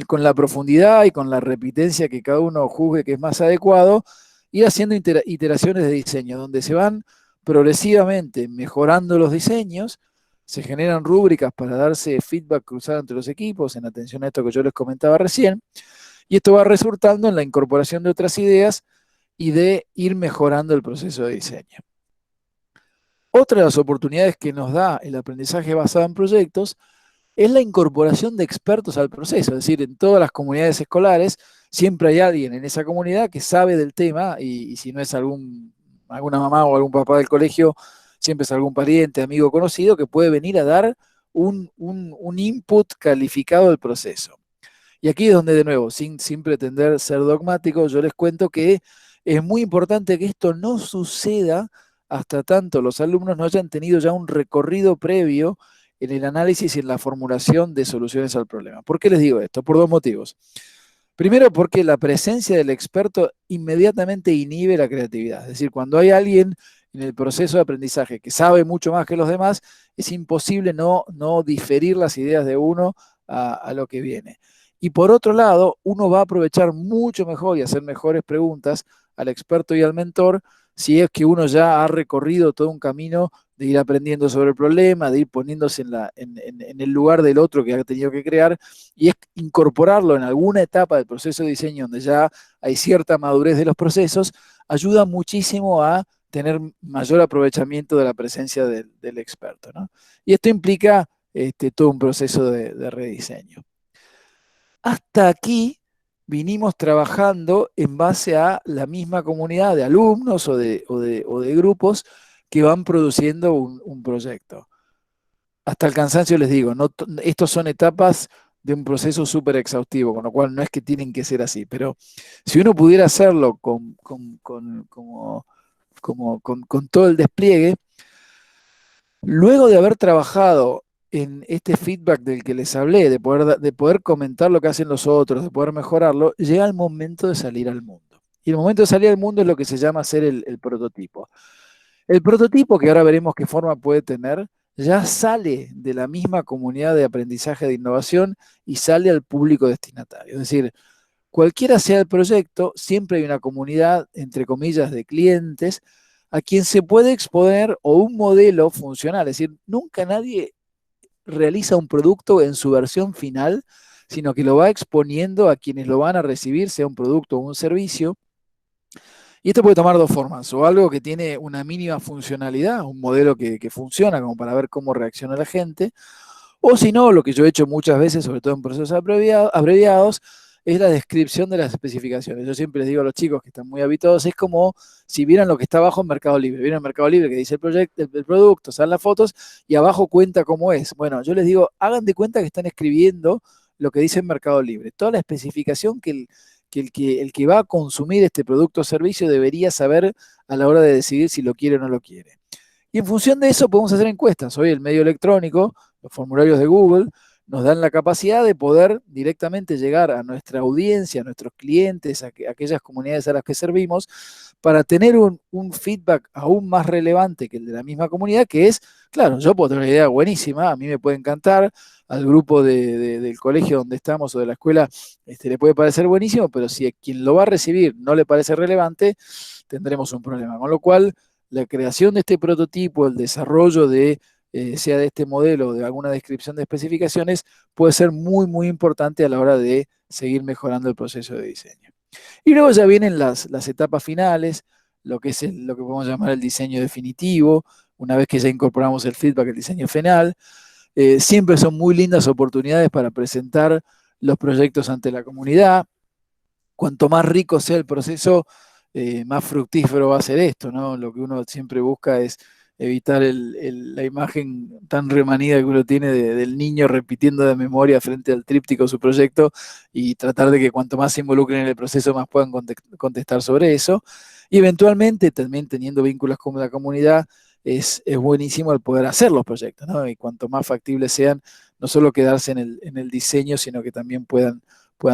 con la profundidad y con la repitencia que cada uno juzgue que es más adecuado, ir haciendo iteraciones de diseño, donde se van progresivamente mejorando los diseños, se generan rúbricas para darse feedback cruzado entre los equipos, en atención a esto que yo les comentaba recién, y esto va resultando en la incorporación de otras ideas y de ir mejorando el proceso de diseño. Otra de las oportunidades que nos da el aprendizaje basado en proyectos es la incorporación de expertos al proceso, es decir, en todas las comunidades escolares siempre hay alguien en esa comunidad que sabe del tema y si no es alguna mamá o algún papá del colegio, siempre es algún pariente, amigo, conocido que puede venir a dar un input calificado del proceso. Y aquí es donde, de nuevo, sin pretender ser dogmático, yo les cuento que es muy importante que esto no suceda hasta tanto los alumnos no hayan tenido ya un recorrido previo en el análisis y en la formulación de soluciones al problema. ¿Por qué les digo esto? Por dos motivos. Primero, porque la presencia del experto inmediatamente inhibe la creatividad. Es decir, cuando hay alguien en el proceso de aprendizaje que sabe mucho más que los demás, es imposible no diferir las ideas de uno a lo que viene. Y por otro lado, uno va a aprovechar mucho mejor y hacer mejores preguntas al experto y al mentor si es que uno ya ha recorrido todo un camino de ir aprendiendo sobre el problema, de ir poniéndose en el lugar del otro que ha tenido que crear, y es incorporarlo en alguna etapa del proceso de diseño donde ya hay cierta madurez de los procesos, ayuda muchísimo a tener mayor aprovechamiento de la presencia del experto, ¿no? Y esto implica todo un proceso de rediseño. Hasta aquí vinimos trabajando en base a la misma comunidad de alumnos o de grupos que van produciendo un proyecto. hasta el cansancio les digo, no, estos son etapas de un proceso súper exhaustivo, con lo cual no es que tienen que ser así, pero si uno pudiera hacerlo con todo el despliegue, luego de haber trabajado en este feedback del que les hablé, de poder comentar lo que hacen los otros, de poder mejorarlo, llega el momento de salir al mundo. Y el momento de salir al mundo es lo que se llama hacer el prototipo. El prototipo, que ahora veremos qué forma puede tener, ya sale de la misma comunidad de aprendizaje de innovación y sale al público destinatario. Es decir, cualquiera sea el proyecto, siempre hay una comunidad, entre comillas, de clientes a quien se puede exponer o un modelo funcional. Es decir, nunca nadie realiza un producto en su versión final, sino que lo va exponiendo a quienes lo van a recibir, sea un producto o un servicio. Y esto puede tomar dos formas, o algo que tiene una mínima funcionalidad, un modelo que funciona como para ver cómo reacciona la gente, o si no, lo que yo he hecho muchas veces, sobre todo en procesos abreviados, es la descripción de las especificaciones. Yo siempre les digo a los chicos que están muy habituados, es como si vieran lo que está abajo en Mercado Libre. Vieron en Mercado Libre que dice el producto, salen las fotos y abajo cuenta cómo es. Bueno, yo les digo, hagan de cuenta que están escribiendo lo que dice en Mercado Libre. Toda la especificación que el que va a consumir este producto o servicio debería saber a la hora de decidir si lo quiere o no lo quiere. Y en función de eso podemos hacer encuestas. Hoy el medio electrónico, los formularios de Google, nos dan la capacidad de poder directamente llegar a nuestra audiencia, a nuestros clientes, a aquellas comunidades a las que servimos, para tener un feedback aún más relevante que el de la misma comunidad, que es, claro, yo puedo tener una idea buenísima, a mí me puede encantar, al grupo del colegio donde estamos o de la escuela le puede parecer buenísimo, pero si a quien lo va a recibir no le parece relevante, tendremos un problema. Con lo cual, la creación de este prototipo, el desarrollo sea de este modelo o de alguna descripción de especificaciones, puede ser muy, muy importante a la hora de seguir mejorando el proceso de diseño. Y luego ya vienen las etapas finales, lo que es lo que podemos llamar el diseño definitivo, una vez que ya incorporamos el feedback, el diseño final. Siempre son muy lindas oportunidades para presentar los proyectos ante la comunidad. Cuanto más rico sea el proceso, más fructífero va a ser esto, ¿no? Lo que uno siempre busca es evitar la imagen tan remanida que uno tiene del niño repitiendo de memoria frente al tríptico su proyecto y tratar de que cuanto más se involucren en el proceso, más puedan contestar sobre eso. Y eventualmente, también teniendo vínculos con la comunidad, es buenísimo el poder hacer los proyectos, ¿no? Y cuanto más factibles sean, no solo quedarse en el diseño, sino que también puedan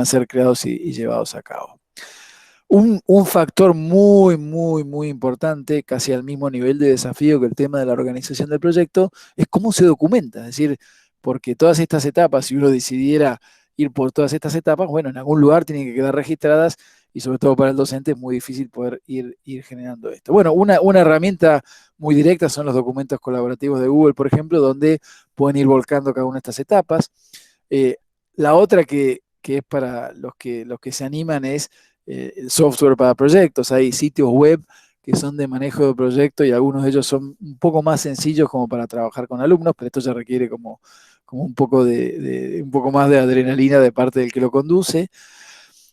ser creados y llevados a cabo. Un factor muy, muy, muy importante, casi al mismo nivel de desafío que el tema de la organización del proyecto, es cómo se documenta. Es decir, porque todas estas etapas, si uno decidiera ir por todas estas etapas, bueno, en algún lugar tienen que quedar registradas y sobre todo para el docente es muy difícil poder ir generando esto. Bueno, una herramienta muy directa son los documentos colaborativos de Google, por ejemplo, donde pueden ir volcando cada una de estas etapas. La otra que es para los que se animan es el software para proyectos. Hay sitios web que son de manejo de proyectos y algunos de ellos son un poco más sencillos como para trabajar con alumnos, pero esto ya requiere como un poco un poco más de adrenalina de parte del que lo conduce.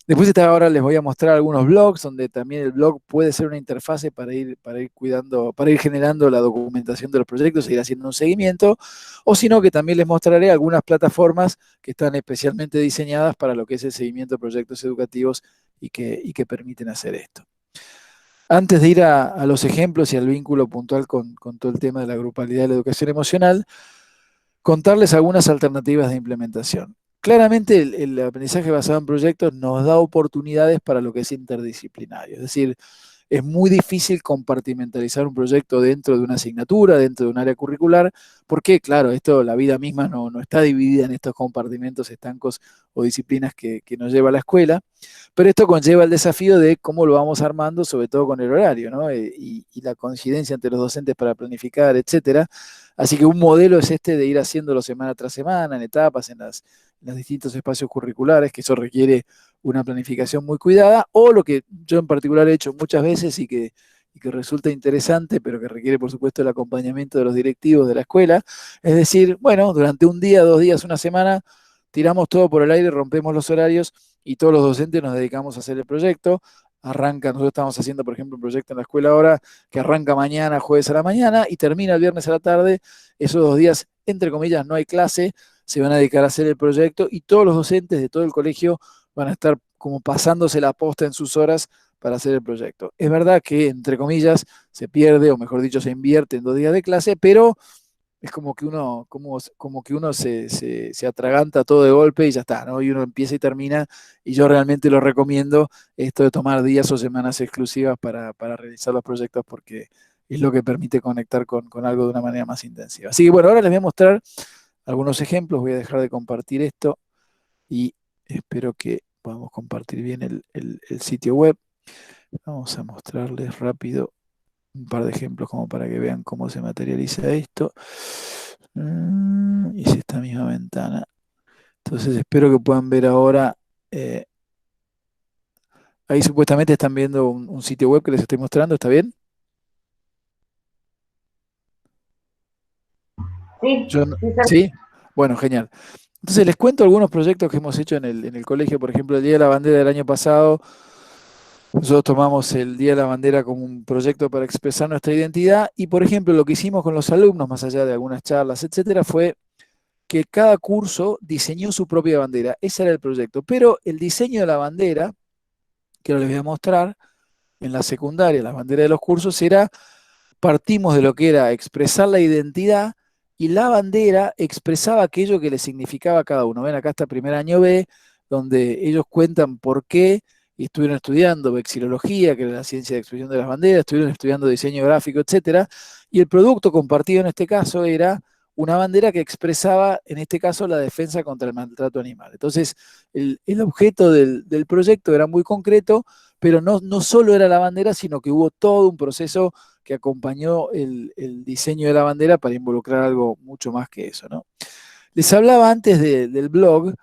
Después ahora les voy a mostrar algunos blogs donde también el blog puede ser una interfase para ir cuidando, para ir generando la documentación de los proyectos e ir haciendo un seguimiento, o si no, que también les mostraré algunas plataformas que están especialmente diseñadas para lo que es el seguimiento de proyectos educativos y que permiten hacer esto. Antes de ir a los ejemplos y al vínculo puntual con todo el tema de la grupalidad de la educación emocional, contarles algunas alternativas de implementación. Claramente el aprendizaje basado en proyectos nos da oportunidades para lo que es interdisciplinario, es decir, es muy difícil compartimentalizar un proyecto dentro de una asignatura, dentro de un área curricular, porque, claro, la vida misma no está dividida en estos compartimentos estancos o disciplinas que nos lleva a la escuela, pero esto conlleva el desafío de cómo lo vamos armando, sobre todo con el horario, ¿no? Y la coincidencia entre los docentes para planificar, etcétera. Así que un modelo es de ir haciéndolo semana tras semana, en etapas, en los distintos espacios curriculares, que eso requiere una planificación muy cuidada, o lo que yo en particular he hecho muchas veces y que resulta interesante, pero que requiere, por supuesto, el acompañamiento de los directivos de la escuela, es decir, bueno, durante un día, 2 días, una semana, tiramos todo por el aire, rompemos los horarios y todos los docentes nos dedicamos a hacer el proyecto. Nosotros estamos haciendo, por ejemplo, un proyecto en la escuela ahora que arranca mañana, jueves a la mañana, y termina el viernes a la tarde. Esos 2 días entre comillas, no hay clase, se van a dedicar a hacer el proyecto y todos los docentes de todo el colegio van a estar como pasándose la posta en sus horas para hacer el proyecto. Es verdad que, entre comillas, se pierde, o mejor dicho, se invierte en 2 días de clase, pero es como que uno se atraganta todo de golpe y ya está, ¿no? Y uno empieza y termina, y yo realmente lo recomiendo, esto de tomar días o semanas exclusivas para realizar los proyectos, porque es lo que permite conectar con algo de una manera más intensiva. Así que bueno, ahora les voy a mostrar algunos ejemplos, voy a dejar de compartir esto y espero que podamos compartir bien el sitio web. Vamos a mostrarles rápido un par de ejemplos como para que vean cómo se materializa esto. Y es esta misma ventana. Entonces espero que puedan ver ahora. Ahí supuestamente están viendo un sitio web que les estoy mostrando, ¿está bien? Sí, ¿Sí? Bueno, genial. Entonces les cuento algunos proyectos que hemos hecho en el colegio. Por ejemplo, el Día de la Bandera del año pasado, nosotros tomamos el Día de la Bandera como un proyecto para expresar nuestra identidad y, por ejemplo, lo que hicimos con los alumnos, más allá de algunas charlas, etcétera, fue que cada curso diseñó su propia bandera. Ese era el proyecto. Pero el diseño de la bandera, que ahora les voy a mostrar, en la secundaria, la bandera de los cursos, partimos de lo que era expresar la identidad y la bandera expresaba aquello que le significaba a cada uno. Ven, acá está primer año B, donde ellos cuentan por qué y estuvieron estudiando vexilología, que era la ciencia de expresión de las banderas, estuvieron estudiando diseño gráfico, etcétera, y el producto compartido en este caso era una bandera que expresaba, en este caso, la defensa contra el maltrato animal. Entonces, el objeto del proyecto era muy concreto, pero no solo era la bandera, sino que hubo todo un proceso que acompañó el diseño de la bandera para involucrar algo mucho más que eso, ¿no? Les hablaba antes del blog.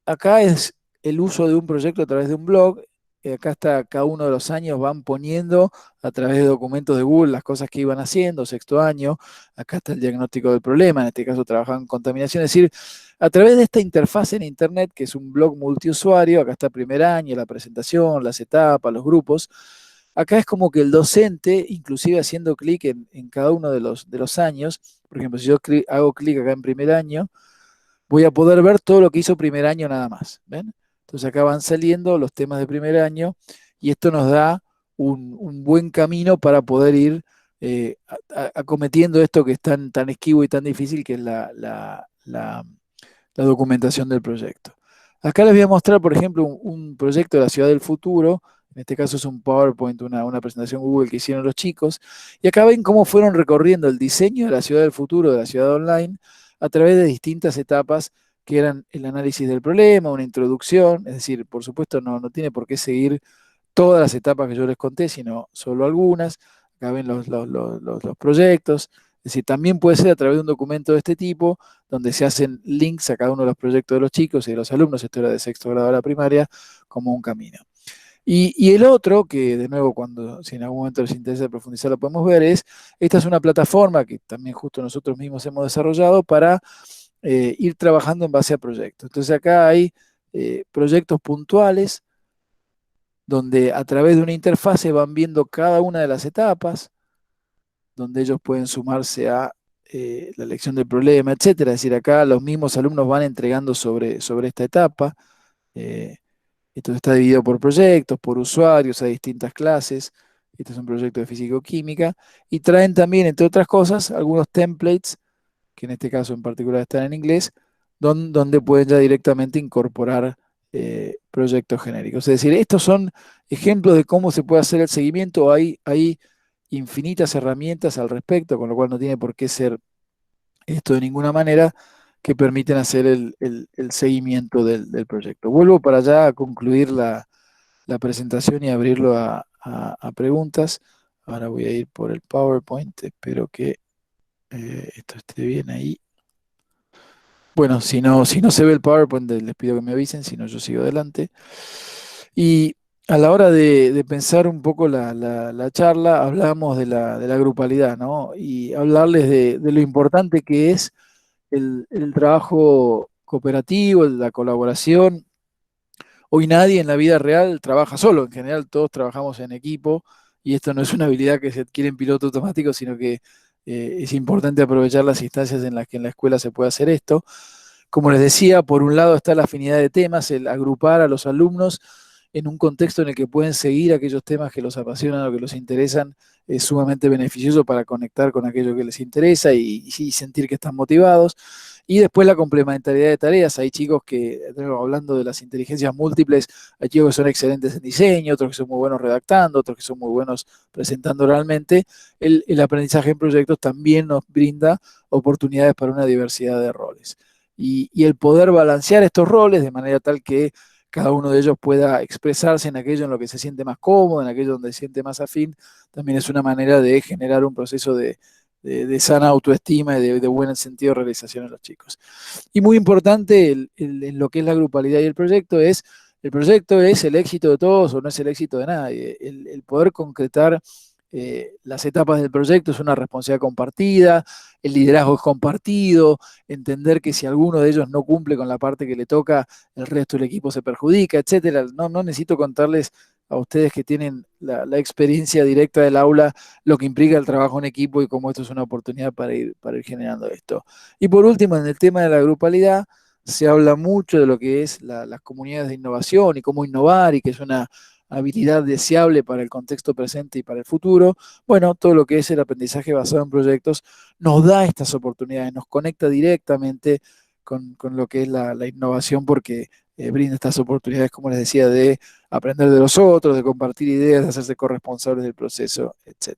Acá es el uso de un proyecto a través de un blog. Acá está, cada uno de los años van poniendo a través de documentos de Google las cosas que iban haciendo, sexto año. Acá está el diagnóstico del problema, en este caso trabajaban en contaminación. Es decir, a través de esta interfaz en Internet, que es un blog multiusuario, acá está primer año, la presentación, las etapas, los grupos. Acá es como que el docente, inclusive haciendo clic en cada uno de los años, por ejemplo, si yo hago clic acá en primer año, voy a poder ver todo lo que hizo primer año nada más. ¿Ven? Entonces acá van saliendo los temas de primer año y esto nos da un buen camino para poder ir acometiendo esto que es tan esquivo y tan difícil, que es la documentación del proyecto. Acá les voy a mostrar, por ejemplo, un proyecto de la ciudad del futuro. En este caso es un PowerPoint, una presentación Google que hicieron los chicos. Y acá ven cómo fueron recorriendo el diseño de la ciudad del futuro, de la ciudad online, a través de distintas etapas que eran el análisis del problema, una introducción. Es decir, por supuesto no tiene por qué seguir todas las etapas que yo les conté, sino solo algunas. Acá ven los proyectos. Es decir, también puede ser a través de un documento de este tipo, donde se hacen links a cada uno de los proyectos de los chicos y de los alumnos, esto era de sexto grado de la primaria, como un camino. Y el otro, que de nuevo, si en algún momento les interesa profundizar, lo podemos ver, esta es una plataforma que también justo nosotros mismos hemos desarrollado para ir trabajando en base a proyectos. Entonces acá hay proyectos puntuales, donde a través de una interfase van viendo cada una de las etapas, donde ellos pueden sumarse a la elección del problema, etcétera. Es decir, acá los mismos alumnos van entregando sobre esta etapa. Esto está dividido por proyectos, por usuarios, hay distintas clases. Este es un proyecto de físico-química. Y traen también, entre otras cosas, algunos templates, que en este caso en particular están en inglés, donde pueden ya directamente incorporar proyectos genéricos. Es decir, estos son ejemplos de cómo se puede hacer el seguimiento. Hay infinitas herramientas al respecto, con lo cual no tiene por qué ser esto de ninguna manera, que permiten hacer el seguimiento del proyecto. Vuelvo para allá a concluir la presentación y abrirlo a preguntas. Ahora voy a ir por el PowerPoint, espero que esto esté bien ahí. Bueno, si no se ve el PowerPoint, les pido que me avisen, si no yo sigo adelante. Y a la hora de pensar un poco la charla, hablamos de la grupalidad, ¿no? Y hablarles de lo importante que es el trabajo cooperativo, la colaboración. Hoy nadie en la vida real trabaja solo, en general todos trabajamos en equipo, y esto no es una habilidad que se adquiere en piloto automático, sino que es importante aprovechar las instancias en las que en la escuela se puede hacer esto. Como les decía, por un lado está la afinidad de temas, el agrupar a los alumnos en un contexto en el que pueden seguir aquellos temas que los apasionan o que los interesan, es sumamente beneficioso para conectar con aquello que les interesa y sentir que están motivados. Y después la complementariedad de tareas. Hay chicos que, hablando de las inteligencias múltiples, hay chicos que son excelentes en diseño, otros que son muy buenos redactando, otros que son muy buenos presentando oralmente. El aprendizaje en proyectos también nos brinda oportunidades para una diversidad de roles. Y el poder balancear estos roles de manera tal que cada uno de ellos pueda expresarse en aquello en lo que se siente más cómodo, en aquello donde se siente más afín, también es una manera de generar un proceso de sana autoestima y de buen sentido de realización en los chicos. Y muy importante en lo que es la grupalidad y el proyecto es el éxito de todos o no es el éxito de nadie. El poder concretar las etapas del proyecto es una responsabilidad compartida, el liderazgo es compartido, entender que si alguno de ellos no cumple con la parte que le toca, el resto del equipo se perjudica, etcétera. No necesito contarles a ustedes que tienen la experiencia directa del aula, lo que implica el trabajo en equipo y cómo esto es una oportunidad para ir generando esto. Y por último, en el tema de la grupalidad, se habla mucho de lo que es las comunidades de innovación y cómo innovar y que es una habilidad deseable para el contexto presente y para el futuro. Bueno, todo lo que es el aprendizaje basado en proyectos nos da estas oportunidades, nos conecta directamente con lo que es la innovación porque brinda estas oportunidades, como les decía, de aprender de los otros, de compartir ideas, de hacerse corresponsables del proceso, etc.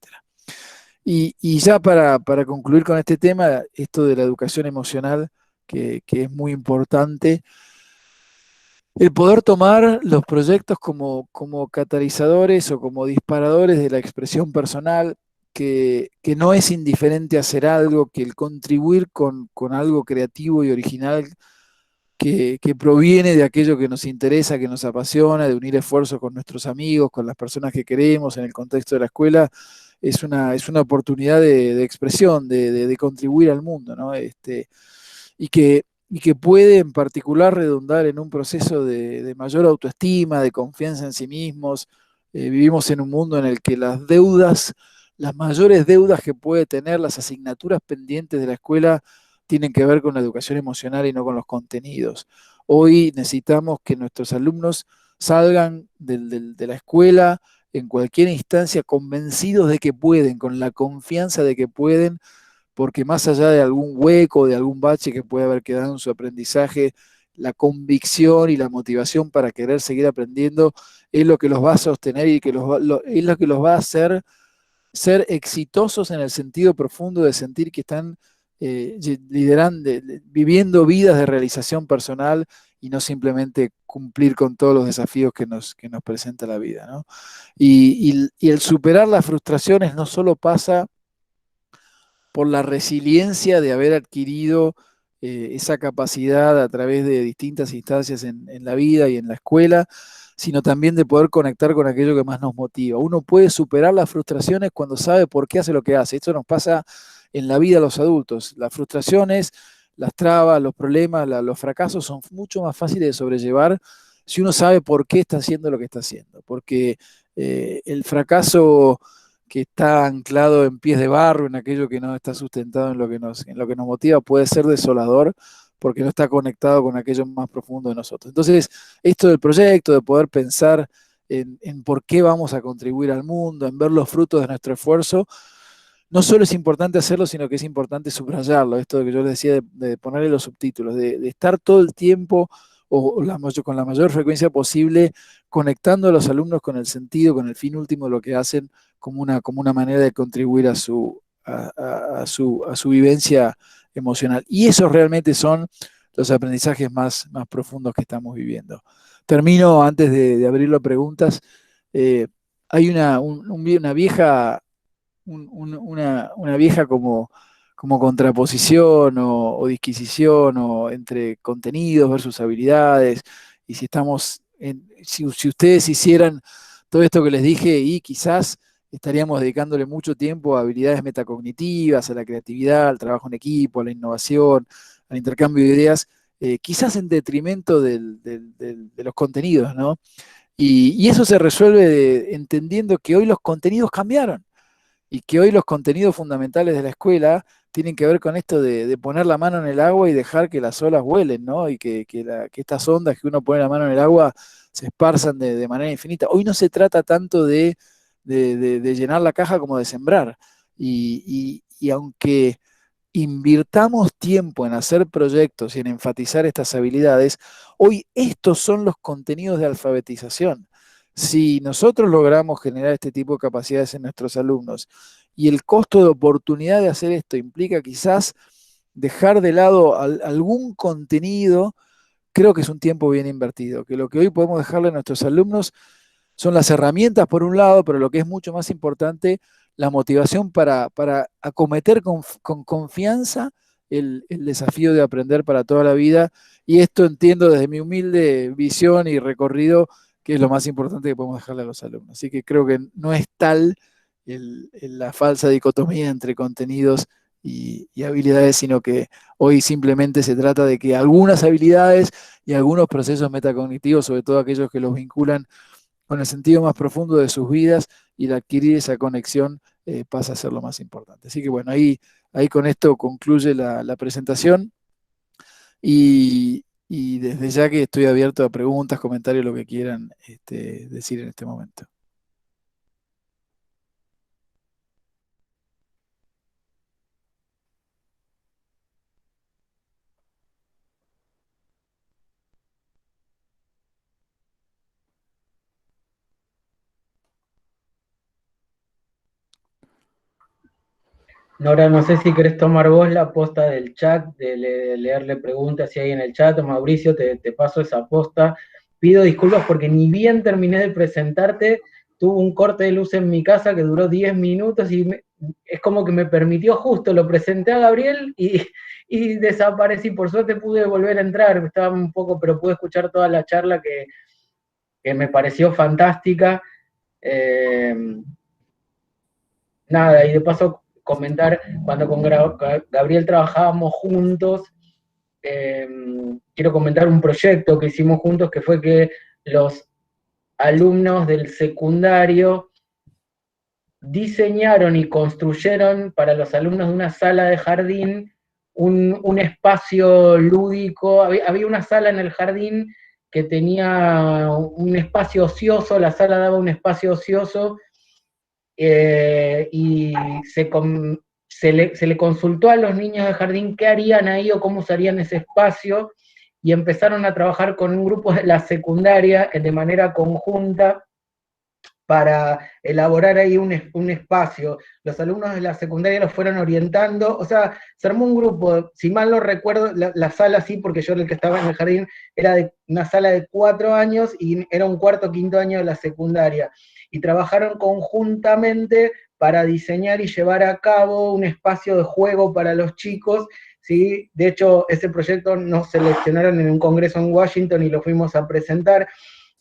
Y ya para concluir con este tema, esto de la educación emocional, que es muy importante, el poder tomar los proyectos como catalizadores o como disparadores de la expresión personal, que no es indiferente hacer algo, que el contribuir con algo creativo y original que proviene de aquello que nos interesa, que nos apasiona, de unir esfuerzos con nuestros amigos, con las personas que queremos en el contexto de la escuela, es una oportunidad de expresión, de contribuir al mundo, ¿no? Y que puede en particular redundar en un proceso de mayor autoestima, de confianza en sí mismos. Vivimos en un mundo en el que las deudas, las mayores deudas que puede tener, las asignaturas pendientes de la escuela, tienen que ver con la educación emocional y no con los contenidos. Hoy necesitamos que nuestros alumnos salgan de la escuela en cualquier instancia convencidos de que pueden, con la confianza de que pueden, porque más allá de algún hueco, de algún bache que puede haber quedado en su aprendizaje, la convicción y la motivación para querer seguir aprendiendo es lo que los va a sostener y es lo que los va a hacer ser exitosos en el sentido profundo de sentir que están liderando, viviendo vidas de realización personal y no simplemente cumplir con todos los desafíos que nos presenta la vida, ¿no? Y el superar las frustraciones no solo pasa por la resiliencia de haber adquirido esa capacidad a través de distintas instancias en la vida y en la escuela, sino también de poder conectar con aquello que más nos motiva. Uno puede superar las frustraciones cuando sabe por qué hace lo que hace. Esto nos pasa en la vida a los adultos. Las frustraciones, las trabas, los problemas, los fracasos son mucho más fáciles de sobrellevar si uno sabe por qué está haciendo lo que está haciendo. Porque el fracaso que está anclado en pies de barro, en aquello que no está sustentado en lo que nos motiva, puede ser desolador porque no está conectado con aquello más profundo de nosotros. Entonces, esto del proyecto, de poder pensar en por qué vamos a contribuir al mundo, en ver los frutos de nuestro esfuerzo, no solo es importante hacerlo, sino que es importante subrayarlo, esto de que yo les decía de ponerle los subtítulos, de estar todo el tiempo o con la mayor frecuencia posible conectando a los alumnos con el sentido, con el fin último de lo que hacen, como una manera de contribuir a su vivencia emocional. Y esos realmente son los aprendizajes más profundos que estamos viviendo. Termino antes de abrirlo a preguntas. Hay una vieja como contraposición o disquisición o entre contenidos versus habilidades, y si ustedes hicieran todo esto que les dije y quizás estaríamos dedicándole mucho tiempo a habilidades metacognitivas, a la creatividad, al trabajo en equipo, a la innovación, al intercambio de ideas, quizás en detrimento de los contenidos, ¿no? Y eso se resuelve entendiendo que hoy los contenidos cambiaron, y que hoy los contenidos fundamentales de la escuela tienen que ver con esto de poner la mano en el agua y dejar que las olas vuelen, ¿no? Y que estas ondas que uno pone la mano en el agua se esparzan de manera infinita. Hoy no se trata tanto de llenar la caja como de sembrar. Y aunque invirtamos tiempo en hacer proyectos y en enfatizar estas habilidades, hoy estos son los contenidos de alfabetización. Si nosotros logramos generar este tipo de capacidades en nuestros alumnos y el costo de oportunidad de hacer esto implica quizás dejar de lado algún contenido, creo que es un tiempo bien invertido, que lo que hoy podemos dejarle a nuestros alumnos son las herramientas por un lado, pero lo que es mucho más importante, la motivación para acometer con confianza el desafío de aprender para toda la vida. Y esto entiendo desde mi humilde visión y recorrido, que es lo más importante que podemos dejarle a los alumnos. Así que creo que no es tal la falsa dicotomía entre contenidos y habilidades, sino que hoy simplemente se trata de que algunas habilidades y algunos procesos metacognitivos, sobre todo aquellos que los vinculan con el sentido más profundo de sus vidas, y el adquirir esa conexión pasa a ser lo más importante. Así que bueno, ahí con esto concluye la presentación, y desde ya que estoy abierto a preguntas, comentarios, lo que quieran decir en este momento. Nora, no sé si querés tomar vos la posta del chat, de leerle preguntas si hay en el chat, o Mauricio, te paso esa posta. Pido disculpas porque ni bien terminé de presentarte, tuve un corte de luz en mi casa que duró 10 minutos y es como que me permitió justo, lo presenté a Gabriel y desaparecí. Por suerte pude volver a entrar, estaba un poco, pero pude escuchar toda la charla que me pareció fantástica. Nada, y de paso comentar, cuando con Gabriel trabajábamos juntos, quiero comentar un proyecto que hicimos juntos, que fue que los alumnos del secundario diseñaron y construyeron para los alumnos de una sala de jardín un espacio lúdico. Había una sala en el jardín que tenía un espacio ocioso, la sala daba un espacio ocioso, y se le consultó a los niños de jardín qué harían ahí o cómo usarían ese espacio, y empezaron a trabajar con un grupo de la secundaria de manera conjunta para elaborar ahí un espacio. Los alumnos de la secundaria los fueron orientando, o sea, se armó un grupo, si mal no recuerdo, la sala sí, porque yo el que estaba en el jardín, era una sala de 4 años y era un cuarto, quinto año de la secundaria, y trabajaron conjuntamente para diseñar y llevar a cabo un espacio de juego para los chicos, ¿sí? De hecho, ese proyecto nos seleccionaron en un congreso en Washington y lo fuimos a presentar,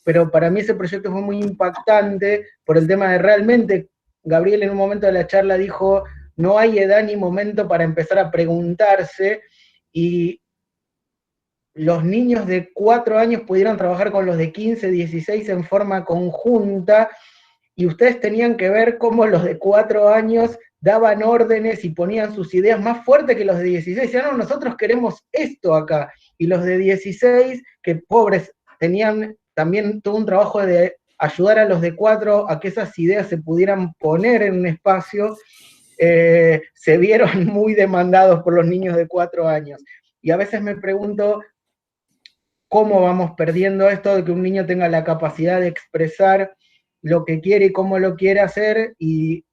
pero para mí ese proyecto fue muy impactante por el tema de realmente, Gabriel en un momento de la charla dijo, no hay edad ni momento para empezar a preguntarse, y los niños de 4 años pudieron trabajar con los de 15, 16 en forma conjunta, y ustedes tenían que ver cómo los de 4 años daban órdenes y ponían sus ideas más fuertes que los de 16, decían, no, nosotros queremos esto acá, y los de 16, que pobres, tenían también todo un trabajo de ayudar a los de 4 a que esas ideas se pudieran poner en un espacio, se vieron muy demandados por los niños de 4 años. Y a veces me pregunto, ¿cómo vamos perdiendo esto de que un niño tenga la capacidad de expresar lo que quiere y cómo lo quiere hacer, y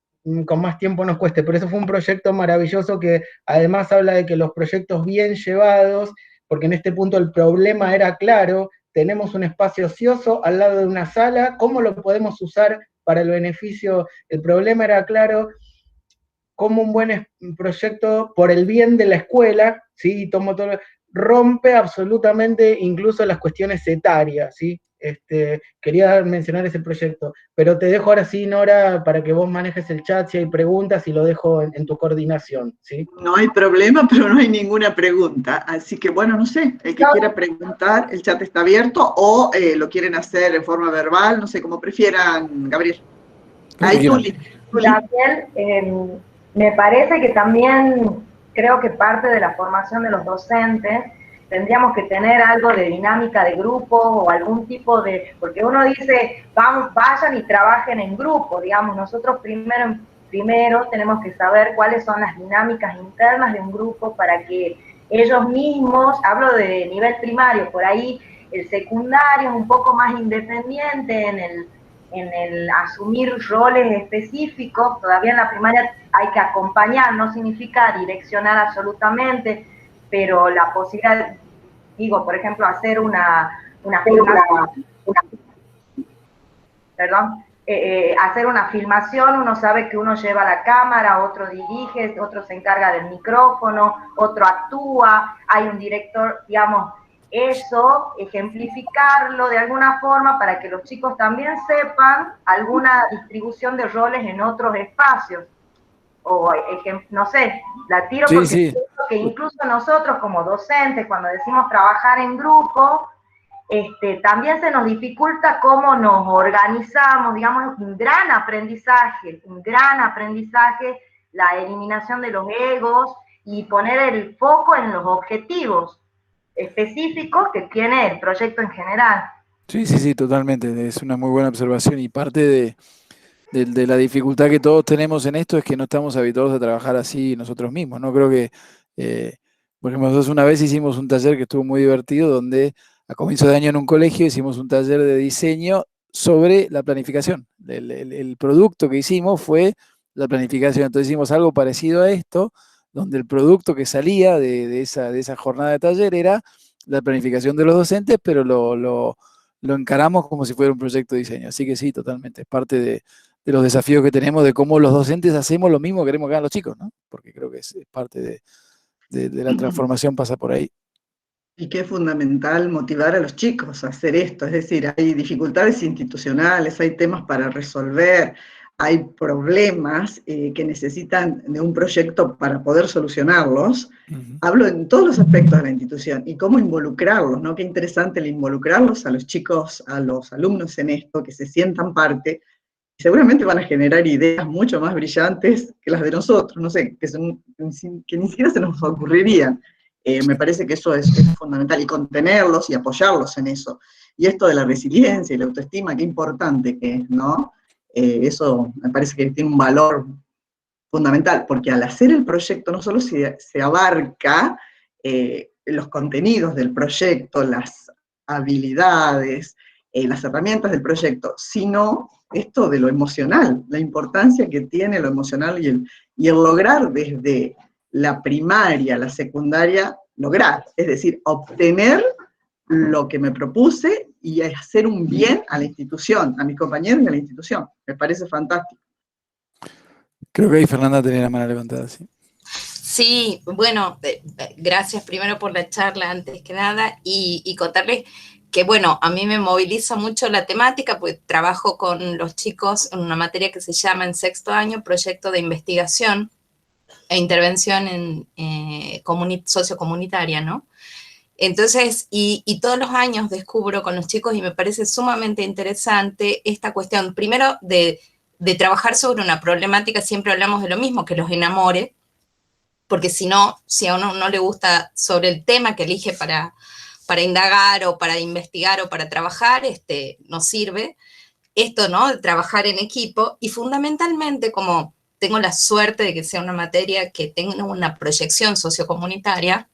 con más tiempo nos cueste? Por eso fue un proyecto maravilloso que además habla de que los proyectos bien llevados, porque en este punto el problema era claro, tenemos un espacio ocioso al lado de una sala, ¿cómo lo podemos usar para el beneficio? El problema era claro, como un buen proyecto por el bien de la escuela, ¿sí? Rompe absolutamente incluso las cuestiones etarias, ¿sí? Quería mencionar ese proyecto, pero te dejo ahora sí, Nora, para que vos manejes el chat si hay preguntas, y lo dejo en tu coordinación, ¿sí? No hay problema, pero no hay ninguna pregunta, así que bueno, no sé, el que quiera preguntar, el chat está abierto, o lo quieren hacer en forma verbal, no sé, como prefieran, Gabriel. Ahí Gabriel, me parece que también creo que parte de la formación de los docentes tendríamos que tener algo de dinámica de grupo o algún tipo de, porque uno dice, vamos, vayan y trabajen en grupo, digamos, nosotros primero tenemos que saber cuáles son las dinámicas internas de un grupo para que ellos mismos, hablo de nivel primario, por ahí el secundario es un poco más independiente en el asumir roles específicos, todavía en la primaria hay que acompañar, no significa direccionar absolutamente, pero la posibilidad, digo, por ejemplo, hacer hacer una filmación, uno sabe que uno lleva la cámara, otro dirige, otro se encarga del micrófono, otro actúa, hay un director, digamos, eso, ejemplificarlo de alguna forma para que los chicos también sepan alguna distribución de roles en otros espacios. O, no sé, la tiro porque sí. Que incluso nosotros como docentes, cuando decimos trabajar en grupo, también se nos dificulta cómo nos organizamos, digamos, es un gran aprendizaje, la eliminación de los egos y poner el foco en los objetivos específicos que tiene el proyecto en general. Sí, totalmente. Es una muy buena observación y parte de la dificultad que todos tenemos en esto es que no estamos habituados a trabajar así nosotros mismos, ¿no? Creo que, por ejemplo, nosotros una vez hicimos un taller que estuvo muy divertido donde a comienzo de año en un colegio hicimos un taller de diseño sobre la planificación. El producto que hicimos fue la planificación. Entonces hicimos algo parecido a esto, donde el producto que salía de esa jornada de taller era la planificación de los docentes, pero lo encaramos como si fuera un proyecto de diseño. Así que sí, totalmente. Es parte de los desafíos que tenemos de cómo los docentes hacemos lo mismo que queremos que hagan los chicos, ¿no? Porque creo que es parte de la transformación pasa por ahí. Y que es fundamental motivar a los chicos a hacer esto, es decir, hay dificultades institucionales, hay temas para resolver, hay problemas que necesitan de un proyecto para poder solucionarlos. Hablo en todos los aspectos de la institución y cómo involucrarlos, ¿no? Qué interesante el involucrarlos a los chicos, a los alumnos en esto, que se sientan parte, y seguramente van a generar ideas mucho más brillantes que las de nosotros, no sé, que ni siquiera se nos ocurrirían. Me parece que eso es fundamental, y contenerlos y apoyarlos en eso. Y esto de la resiliencia y la autoestima, qué importante que es, ¿no? Eso me parece que tiene un valor fundamental, porque al hacer el proyecto no solo se abarca los contenidos del proyecto, las habilidades, las herramientas del proyecto, sino esto de lo emocional, la importancia que tiene lo emocional y el lograr desde la primaria, la secundaria, lograr, es decir, obtener lo que me propuse y hacer un bien a la institución, a mis compañeros y a la institución. Me parece fantástico. Creo que ahí Fernanda tenía la mano levantada, sí. Sí, bueno, gracias primero por la charla antes que nada y contarles que, bueno, a mí me moviliza mucho la temática, pues trabajo con los chicos en una materia que se llama en sexto año Proyecto de Investigación e Intervención sociocomunitaria, ¿no? Entonces, y todos los años descubro con los chicos y me parece sumamente interesante esta cuestión, primero de trabajar sobre una problemática, siempre hablamos de lo mismo, que los enamore, porque si no, si a uno no le gusta sobre el tema que elige para indagar o para investigar o para trabajar, no sirve. Esto, ¿no? De trabajar en equipo y fundamentalmente como tengo la suerte de que sea una materia que tenga una proyección sociocomunitaria,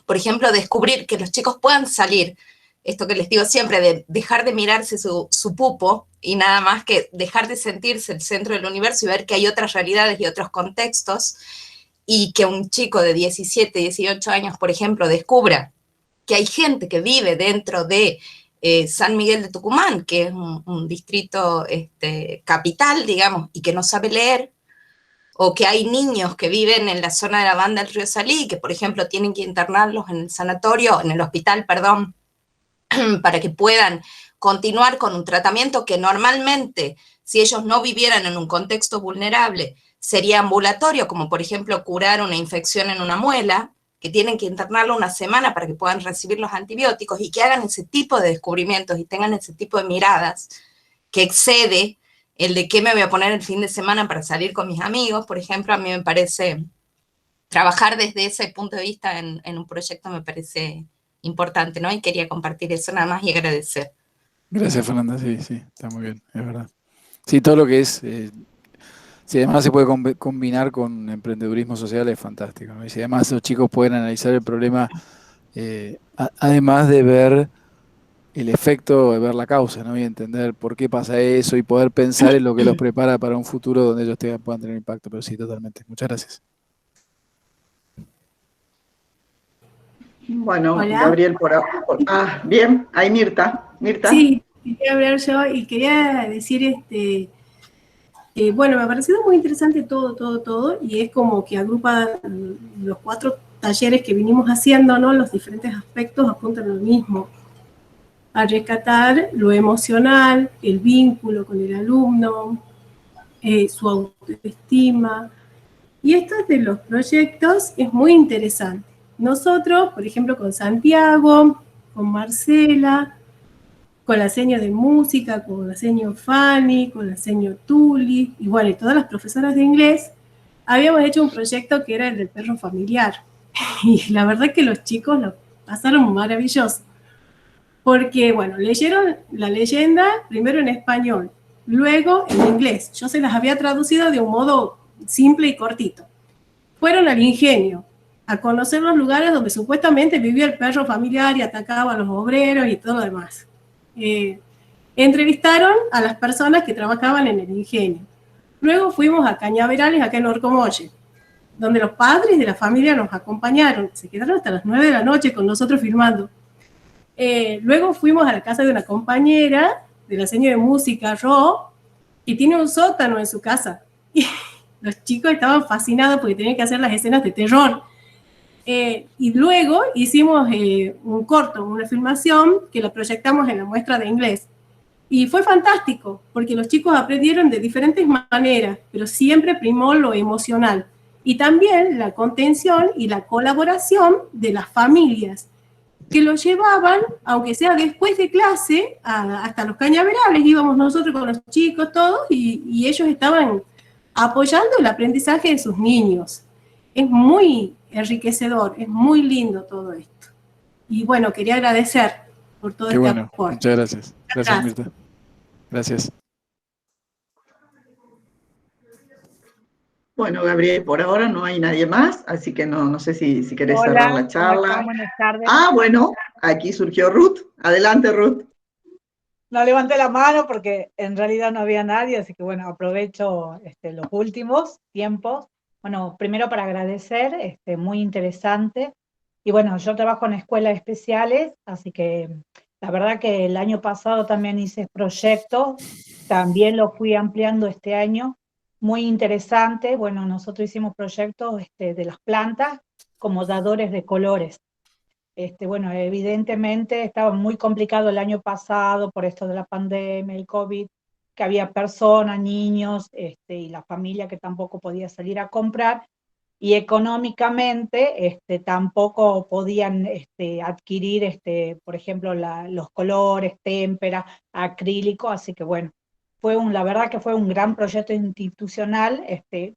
por ejemplo, descubrir que los chicos puedan salir, esto que les digo siempre, de dejar de mirarse su pupo y nada más que dejar de sentirse el centro del universo y ver que hay otras realidades y otros contextos, y que un chico de 17, 18 años, por ejemplo, descubra que hay gente que vive dentro de San Miguel de Tucumán, que es un distrito capital, digamos, y que no sabe leer, o que hay niños que viven en la zona de la banda del Río Salí, que por ejemplo tienen que internarlos en el sanatorio, en el hospital, perdón, para que puedan continuar con un tratamiento que normalmente, si ellos no vivieran en un contexto vulnerable, sería ambulatorio, como por ejemplo curar una infección en una muela, que tienen que internarlo una semana para que puedan recibir los antibióticos y que hagan ese tipo de descubrimientos y tengan ese tipo de miradas que excede el de qué me voy a poner el fin de semana para salir con mis amigos, por ejemplo, a mí me parece, trabajar desde ese punto de vista en un proyecto me parece importante, ¿no? Y quería compartir eso nada más y agradecer. Gracias, Fernanda, sí, está muy bien, es verdad. Sí, todo lo que es, si además se puede combinar con emprendedurismo social es fantástico, ¿no? Y si además los chicos pueden analizar el problema, además de ver el efecto, de ver la causa, ¿no? Y entender por qué pasa eso y poder pensar en lo que los prepara para un futuro donde ellos puedan tener impacto. Pero sí, totalmente. Muchas gracias. Bueno, Hola. Gabriel, bien, ahí Mirta. Sí, quería hablar yo y quería decir, bueno, me ha parecido muy interesante todo, y es como que agrupa los 4 talleres que vinimos haciendo, ¿no? Los diferentes aspectos apuntan a lo mismo, a rescatar lo emocional, el vínculo con el alumno, su autoestima, y esto de los proyectos es muy interesante. Nosotros, por ejemplo, con Santiago, con Marcela, con la seño de música, con la seño Fanny, con la seño Tuli, y bueno, y todas las profesoras de inglés, habíamos hecho un proyecto que era el del perro familiar. Y la verdad que los chicos lo pasaron maravilloso. Porque, bueno, leyeron la leyenda primero en español, luego en inglés. Yo se las había traducido de un modo simple y cortito. Fueron al ingenio, a conocer los lugares donde supuestamente vivía el perro familiar y atacaba a los obreros y todo lo demás. Entrevistaron a las personas que trabajaban en el ingenio. Luego fuimos a Cañaverales, acá en Orcomolle, donde los padres de la familia nos acompañaron. Se quedaron hasta las 9 de la noche con nosotros filmando. Luego fuimos a la casa de una compañera de la señora de música, Ro, que tiene un sótano en su casa. Y los chicos estaban fascinados porque tenían que hacer las escenas de terror. Y luego hicimos un corto, una filmación que la proyectamos en la muestra de inglés. Y fue fantástico, porque los chicos aprendieron de diferentes maneras, pero siempre primó lo emocional. Y también la contención y la colaboración de las familias, que lo llevaban, aunque sea después de clase, hasta los cañaverales, íbamos nosotros con los chicos todos, y ellos estaban apoyando el aprendizaje de sus niños. Es muy enriquecedor, es muy lindo todo esto. Y bueno, quería agradecer por todo este aporte. Muchas gracias. Gracias, Mirta. Gracias. Bueno, Gabriel, por ahora no hay nadie más, así que no sé si querés cerrar la charla. Buenas tardes. Bueno, aquí surgió Ruth. Adelante, Ruth. No levanté la mano porque en realidad no había nadie, así que bueno, aprovecho los últimos tiempos. Bueno, primero para agradecer, muy interesante. Y bueno, yo trabajo en escuelas especiales, así que la verdad que el año pasado también hice proyectos, también lo fui ampliando este año. Muy interesante. Bueno, nosotros hicimos proyectos de las plantas como dadores de colores. Bueno, evidentemente estaba muy complicado el año pasado por esto de la pandemia, el COVID, que había personas, niños, y la familia que tampoco podía salir a comprar, y económicamente tampoco podían adquirir, por ejemplo, los colores, témpera, acrílico, así que bueno, la verdad que fue un gran proyecto institucional,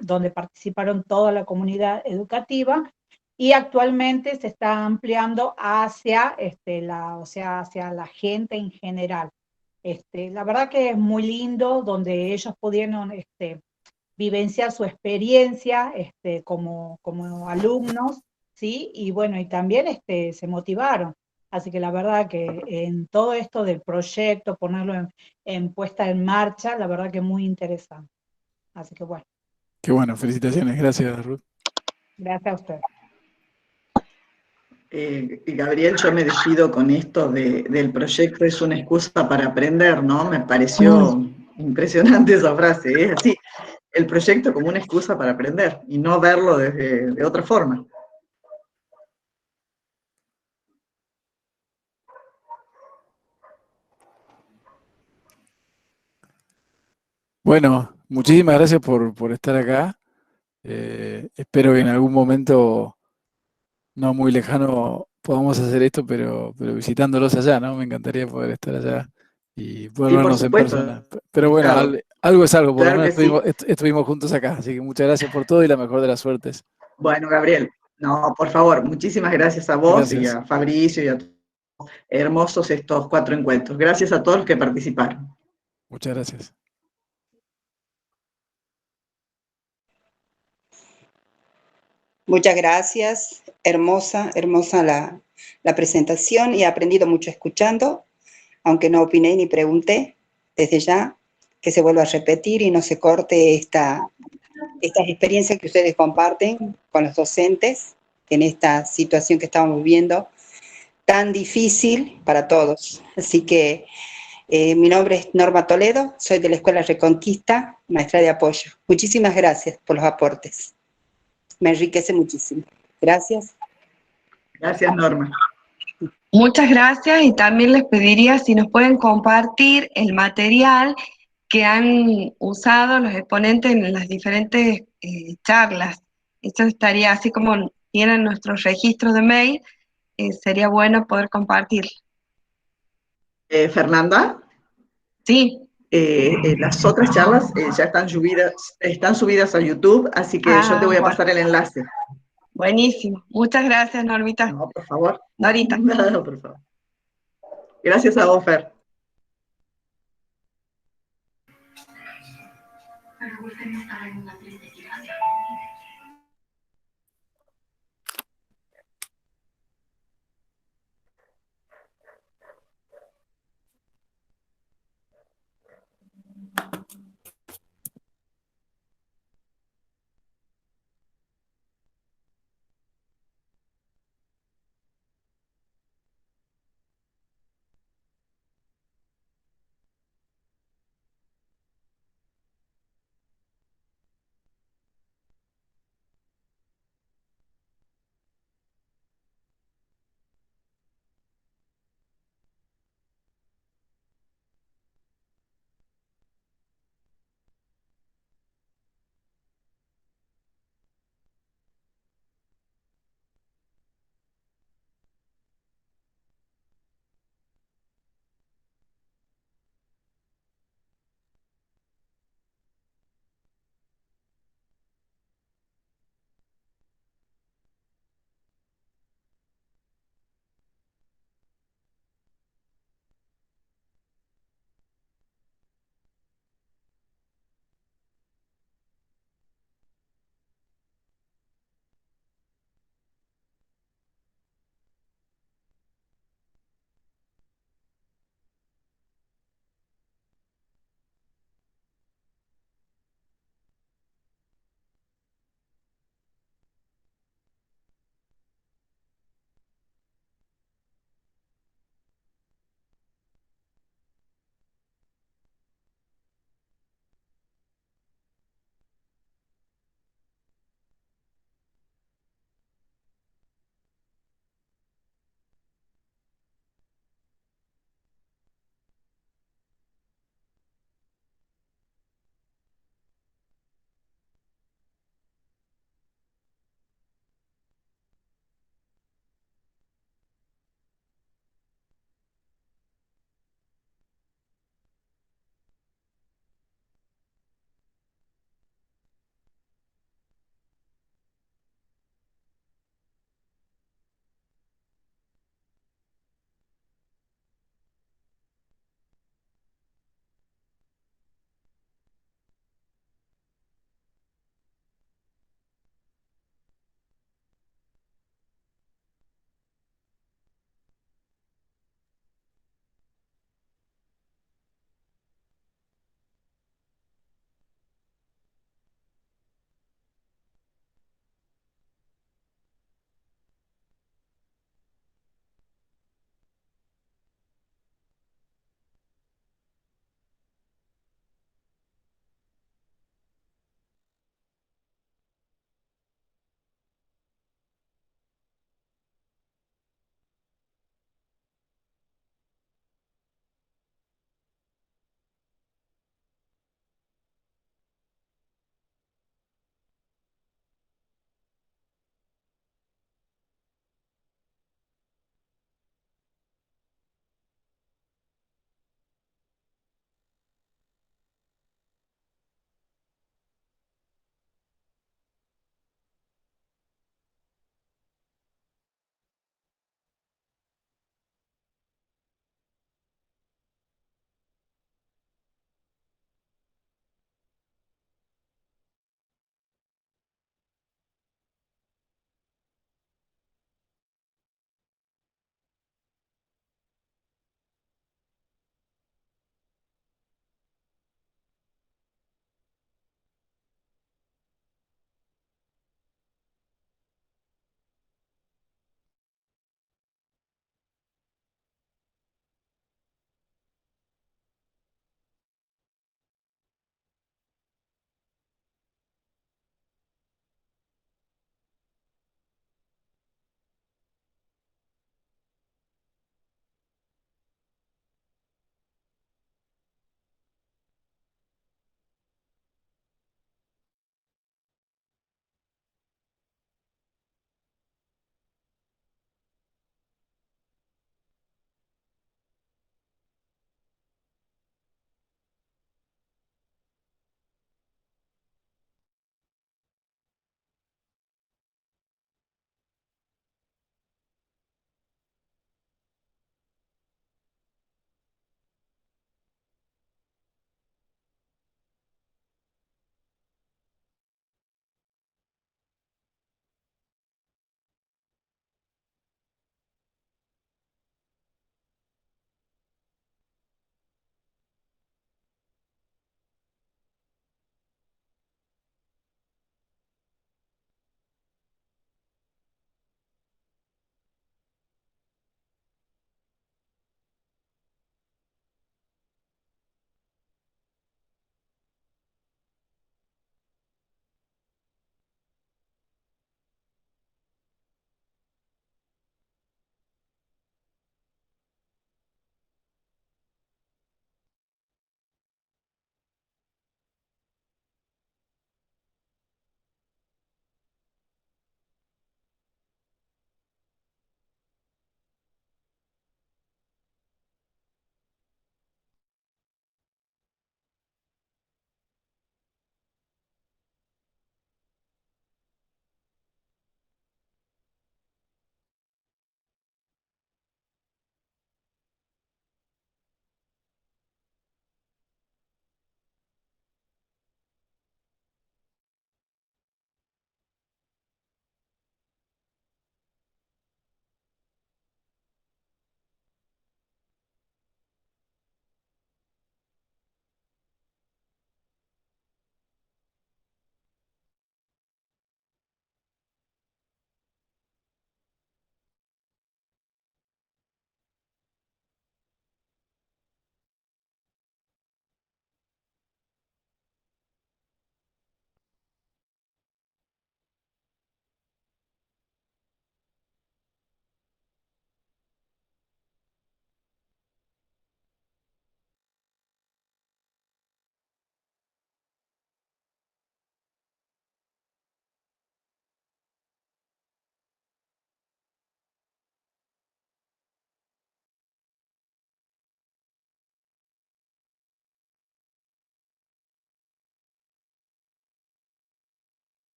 donde participaron toda la comunidad educativa, y actualmente se está ampliando hacia, hacia la gente en general. La verdad que es muy lindo, donde ellos pudieron vivenciar su experiencia como alumnos, ¿sí? Y bueno, y también se motivaron. Así que la verdad que en todo esto del proyecto, ponerlo en puesta en marcha, la verdad que es muy interesante. Así que bueno. Qué bueno, felicitaciones. Gracias, Ruth. Gracias a usted. Gabriel, yo me despido con esto del proyecto es una excusa para aprender, ¿no? Me pareció impresionante esa frase, es así, el proyecto como una excusa para aprender y no verlo de otra forma. Bueno, muchísimas gracias por estar acá. Espero que en algún momento no muy lejano podamos hacer esto, pero visitándolos allá, ¿no? Me encantaría poder estar allá y por vernos en supuesto. persona. Pero bueno, Claro. algo es algo, por lo Claro menos que sí. estuvimos juntos acá, así que muchas gracias por todo y la mejor de las suertes. Bueno, Gabriel, no, por favor, muchísimas gracias a vos y Gracias. a Fabricio y a todos. Hermosos estos 4 encuentros. Gracias a todos los que participaron. Muchas gracias. Muchas gracias, hermosa la presentación y he aprendido mucho escuchando, aunque no opiné ni pregunté, desde ya que se vuelva a repetir y no se corte estas experiencias que ustedes comparten con los docentes en esta situación que estamos viviendo, tan difícil para todos. Así que mi nombre es Norma Toledo, soy de la Escuela Reconquista, maestra de apoyo. Muchísimas gracias por los aportes. Me enriquece muchísimo. Gracias. Gracias, Norma. Muchas gracias y también les pediría si nos pueden compartir el material que han usado los exponentes en las diferentes charlas. Esto estaría, así como tienen nuestros registros de mail, sería bueno poder compartir. Fernanda. Sí. Las otras charlas ya están subidas a YouTube, así que yo te voy a pasar el enlace. Buenísimo. Muchas gracias, Normita. No, por favor. Norita. No, por favor. Gracias a vos, Fer. Me gustaría estar en una